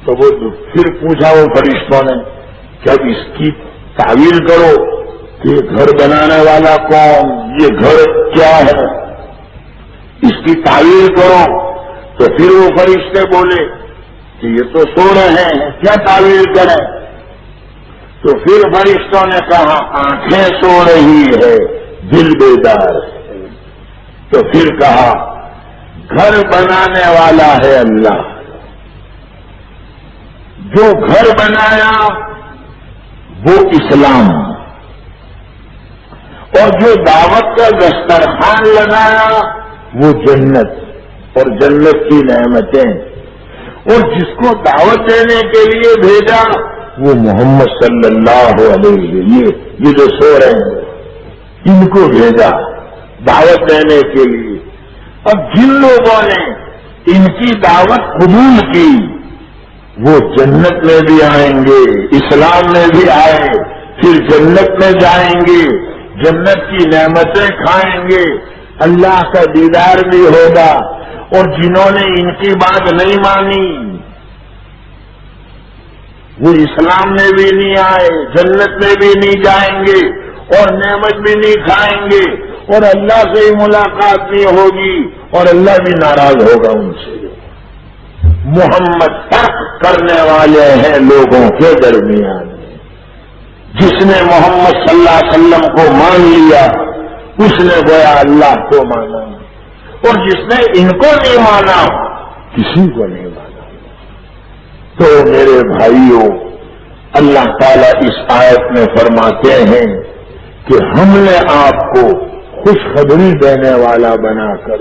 تو وہ پھر پوچھا وہ فرشتوں نے کہ اب اس کی تعویل کرو. کہ گھر بنانے والا کون، یہ گھر کیا ہے، اس کی تعویل کرو. تو پھر وہ فرشتے بولے کہ یہ تو سو رہے ہیں، کیا تعویل کریں؟ تو پھر فرشتوں نے کہا آنکھیں سو رہی ہے، دل بیدار ہے. تو پھر کہا گھر بنانے والا ہے اللہ. جو گھر بنایا وہ اسلام، اور جو دعوت کا دسترخوان لگایا وہ جنت اور جنت کی نعمتیں، اور جس کو دعوت دینے کے لیے بھیجا وہ محمد صلی اللہ علیہ وسلم، یہ جو سو رہے ہیں ان کو بھیجا دعوت دینے کے لیے. اب جن لوگوں نے ان کی دعوت قبول کی وہ جنت میں بھی آئیں گے، اسلام میں بھی آئے، پھر جنت میں جائیں گے، جنت کی نعمتیں کھائیں گے، اللہ کا دیدار بھی ہوگا. اور جنہوں نے ان کی بات نہیں مانی وہ اسلام میں بھی نہیں آئے، جنت میں بھی نہیں جائیں گے، اور نعمت بھی نہیں کھائیں گے، اور اللہ سے ہی ملاقات نہیں ہوگی، اور اللہ بھی ناراض ہوگا ان سے. محمد فرق کرنے والے ہیں لوگوں کے درمیان. جس نے محمد صلی اللہ علیہ وسلم کو مان لیا اس نے گویا اللہ کو مانا، اور جس نے ان کو نہیں مانا کسی کو نہیں مانا. تو میرے بھائیوں، اللہ تعالیٰ اس آیت میں فرماتے ہیں کہ ہم نے آپ کو خوشخبری دینے والا بنا کر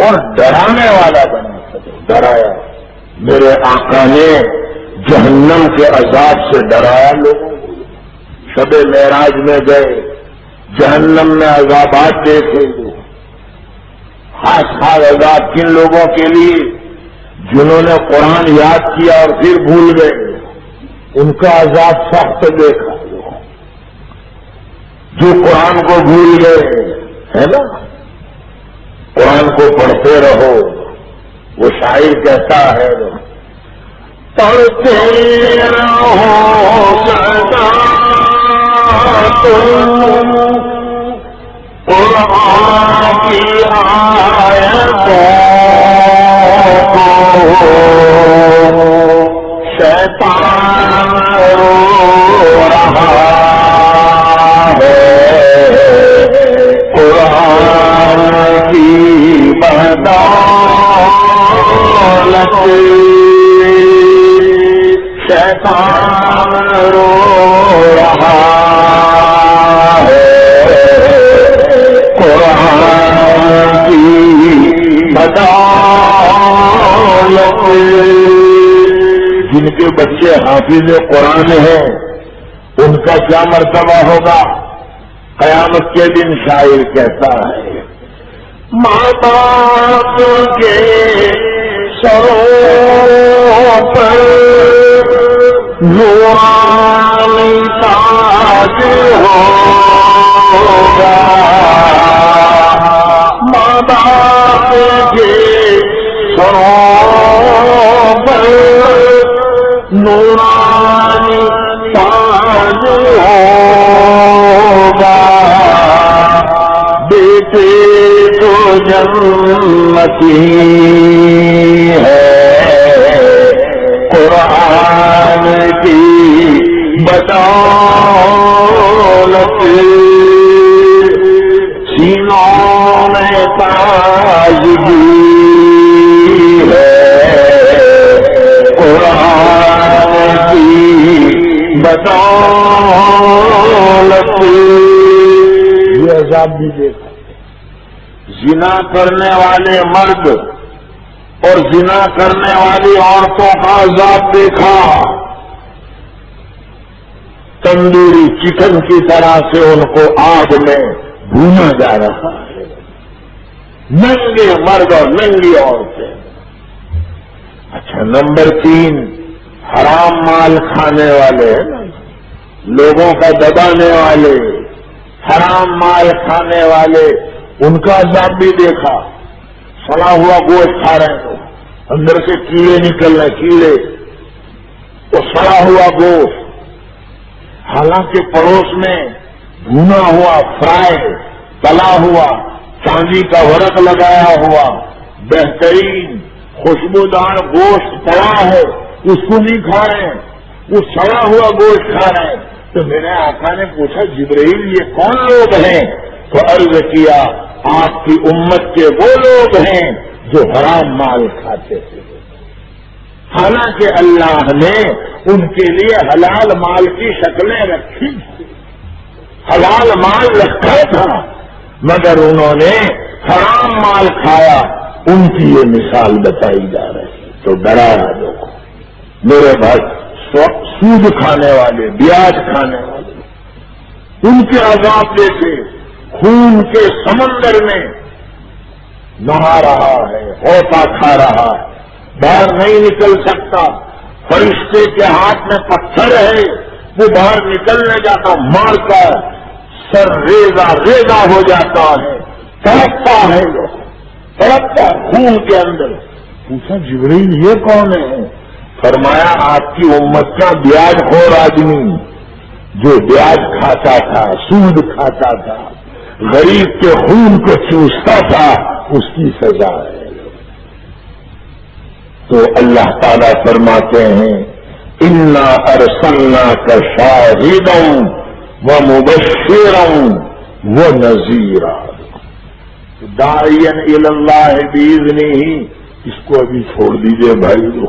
اور ڈرانے والا بنا کر ڈرایا. میرے آقا نے جہنم کے عذاب سے ڈرایا لوگوں کو. شب معراج میں گئے، جہنم میں عذابات دیکھے. خاص خاص عذاب کن لوگوں کے لیے؟ جنہوں نے قرآن یاد کیا اور پھر بھول گئے، ان کا عذاب سخت دیکھا. جو قرآن کو بھول گئے ہے نا، قرآن کو پڑھتے رہو. وہ شاعر کہتا ہے پڑھتے رہو سدا تم قرآن کی آیتوں کو، شیطان رو رہا ہے قرآن کی بدولت. شیطان رو رہا ہے قرآن کی بدولت. جن کے بچے حافظ قرآن ہیں ان کا کیا مرتبہ ہوگا؟ قیامت کے دن شاعر کہتا ہے ماں باپ کے سروں پر نورانی تاج ہوگا. ماں باپ کے سروں پر نورانی تاج ہوگا. بیٹے تو جنتی ہے قرآن کی بدولت. سینوں میں تازگی ہے قرآن کی بدولت. یہ عذاب بھی دیکھا. زنا کرنے والے مرد اور زنا کرنے والی عورتوں کا عذاب دیکھا. تندوری چکن کی طرح سے ان کو آگ میں بھونا جا رہا ہے. ننگے مرد اور ننگی عورتیں. اچھا، نمبر 3 حرام مال کھانے والے، لوگوں کا دبانے والے، حرام مال کھانے والے، ان کا عذاب بھی دیکھا. سڑا ہوا گوشت کھا رہے ہیں، اندر سے کیڑے نکل رہے، کیڑے، وہ سڑا ہوا گوشت. حالانکہ پڑوس میں بھنا ہوا فرائی تلا ہوا چاندی کا ورق لگایا ہوا بہترین خوشبودار گوشت پڑا ہے اس کو نہیں کھا رہے ہیں، وہ سڑا ہوا گوشت کھا رہے ہیں. تو میرے آقا نے پوچھا جبرائیل یہ کون لوگ ہیں؟ تو عرض کیا آپ کی امت کے وہ لوگ ہیں جو حرام مال کھاتے تھے. حالانکہ اللہ نے ان کے لیے حلال مال کی شکلیں رکھی تھی، حلال مال رکھا تھا، مگر انہوں نے حرام مال کھایا. ان کی یہ مثال بتائی جا رہی. تو ڈرایا لوگوں میرے بھائی، سود کھانے والے، بیاج کھانے والے، ان کے عذاب جیسے خون کے سمندر میں نہا رہا ہے، ہوتا کھا رہا ہے، باہر نہیں نکل سکتا. فرشتے کے ہاتھ میں پتھر ہے، وہ باہر نکلنے جاتا مارتا ہے، سر ریزہ ریزہ ہو جاتا ہے، تڑپتا ہے، تڑپتا خون کے اندر. پوچھا جبرائیل یہ کون ہے؟ فرمایا آپ کی امت کا بیاج خور آدمی جو بیاج کھاتا تھا، سود کھاتا تھا، غریب کے خون کو چوستا تھا، اس کی سزا ہے. تو اللہ تعالیٰ فرماتے ہیں انا ارسلناک شاہدا ومبشرا ونذیرا داعیا الی اللہ باذنہ. اس کو ابھی چھوڑ دیجئے بھائی،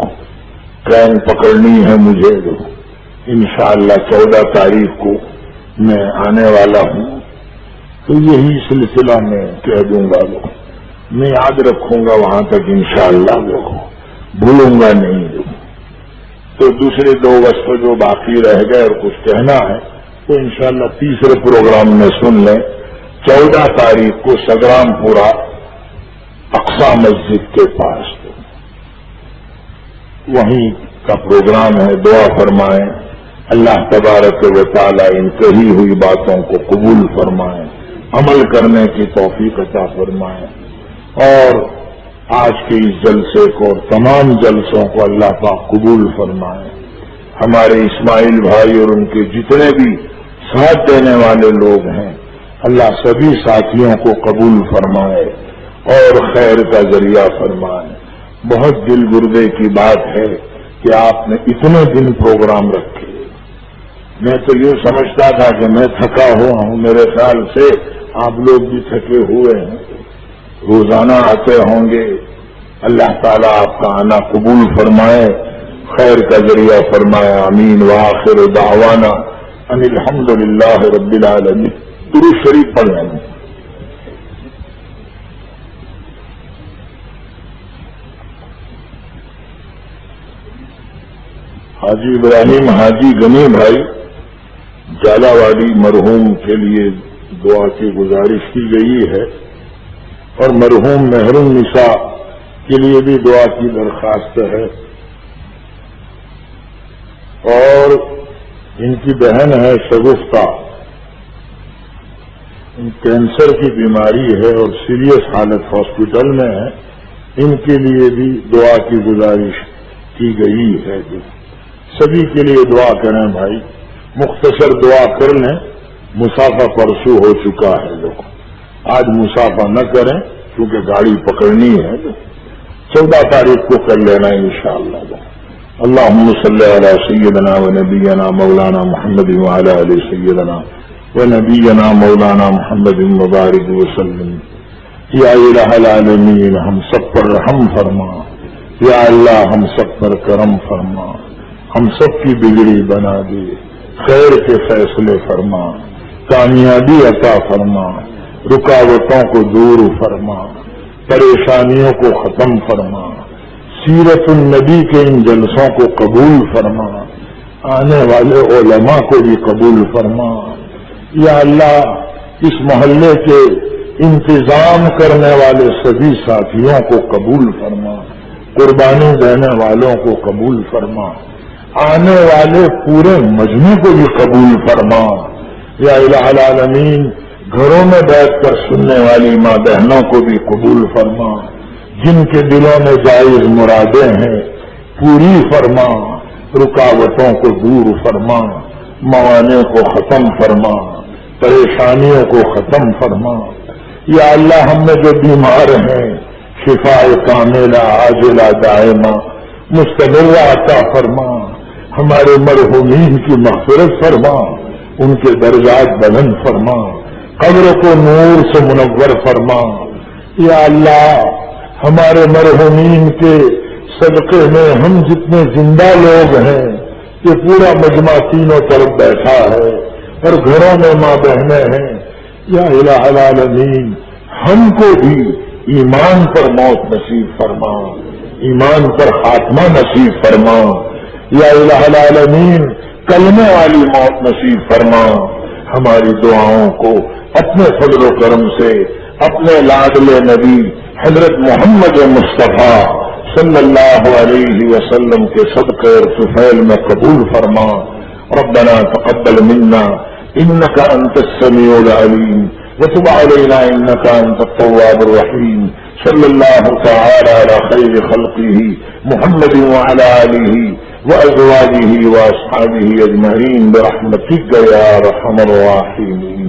ٹرین پکڑنی ہے مجھے. انشاءاللہ 14 تاریخ کو میں آنے والا ہوں، تو یہی سلسلہ میں کہہ دوں گا. میں یاد رکھوں گا وہاں تک انشاءاللہ، بھولوں گا نہیں. تو دوسرے 2 وقت جو باقی رہ گئے اور کچھ کہنا ہے تو انشاءاللہ تیسرے پروگرام میں سن لیں. 14 تاریخ کو سگرام پورا اقصی مسجد کے پاس وہیں کا پروگرام ہے. دعا فرمائیں اللہ تبارک و تعالی ان کہی ہوئی باتوں کو قبول فرمائیں، عمل کرنے کی توفیق عطا فرمائیں، اور آج کے اس جلسے کو اور تمام جلسوں کو اللہ پاک قبول فرمائیں. ہمارے اسماعیل بھائی اور ان کے جتنے بھی ساتھ دینے والے لوگ ہیں، اللہ سبھی ساتھیوں کو قبول فرمائے اور خیر کا ذریعہ فرمائے. بہت دل گردے کی بات ہے کہ آپ نے اتنے دن پروگرام رکھے. میں تو یہ سمجھتا تھا کہ میں تھکا ہوا ہوں، میرے خیال سے آپ لوگ بھی تھکے ہوئے ہیں، روزانہ آتے ہوں گے. اللہ تعالیٰ آپ کا آنا قبول فرمائے، خیر کا ذریعہ فرمائے. آمین. وآخر دعوانا ان الحمدللہ رب العالمین. درود شریف پڑھ لیں. حاجی ابراہیم حاجی غنی بھائی جالاواڑی مرحوم کے لیے دعا کی گزارش کی گئی ہے، اور مرحوم محروم نساء کے لیے بھی دعا کی درخواست ہے. اور ان کی بہن ہے شگفتہ، کینسر کی بیماری ہے اور سیریس حالت ہاسپٹل میں ہے. ان کے لیے بھی دعا کی گزارش کی گئی ہے. سبھی کے لیے دعا کریں بھائی. مختصر دعا کر لیں، مسافہ پرسوں ہو چکا ہے. لوگ آج مسافہ نہ کریں کیونکہ گاڑی پکڑنی ہے. 14 تاریخ کو کر لینا انشاءاللہ. اللہم صلی علی سیدنا و نبینا مولانا محمد وعلی آل سیدنا و نبینا مولانا محمد مبارک وسلم. یا الہ العالمین ہم سب پر رحم فرما. یا اللہ ہم سب پر کرم فرما، ہم سب کی بگڑی بنا دے، خیر کے فیصلے فرما، کامیابی عطا فرما، رکاوٹوں کو دور فرما، پریشانیوں کو ختم فرما. سیرت النبی کے ان جلسوں کو قبول فرما، آنے والے علماء کو بھی قبول فرما. یا اللہ اس محلے کے انتظام کرنے والے سبھی ساتھیوں کو قبول فرما، قربانی دینے والوں کو قبول فرما، آنے والے پورے مجمع کو بھی قبول فرما. یا الہ العالمین گھروں میں بیٹھ کر سننے والی ماں بہنوں کو بھی قبول فرما. جن کے دلوں میں جائز مرادیں ہیں پوری فرما، رکاوٹوں کو دور فرما، موانع کو ختم فرما، پریشانیوں کو ختم فرما. یا اللہ ہم میں جو بیمار ہیں شفا کاملہ عاجلہ دائمہ مستمرہ عطا فرما. ہمارے مرحومین کی مغفرت فرما, ان کے درجات بلند فرما, قبر کو نور سے منور فرما. یا اللہ ہمارے مرحومین کے صدقے میں ہم جتنے زندہ لوگ ہیں, یہ پورا مجمع تینوں طرف بیٹھا ہے اور گھروں میں ماں بہنیں ہیں, یا الہ العالمین ہم کو بھی ایمان پر موت نصیب فرما, ایمان پر خاتمہ نصیب فرما. یا الہ العالمین کلمے والی موت نصیب فرما. ہماری دعاؤں کو اپنے فضل و کرم سے اپنے لاڈلے نبی حضرت محمد مصطفیٰ صلی اللہ علیہ وسلم کے صدقے اور طفیل میں قبول فرما. ربنا تقبل منا انك انت السميع العليم وتب علينا انك انت التواب الرحيم. صلی اللہ تعالی علی خیر خلقه محمد وعلى آلہ وازواجہ واصحابہ اجمعین برحمتک یا ارحم الراحمین.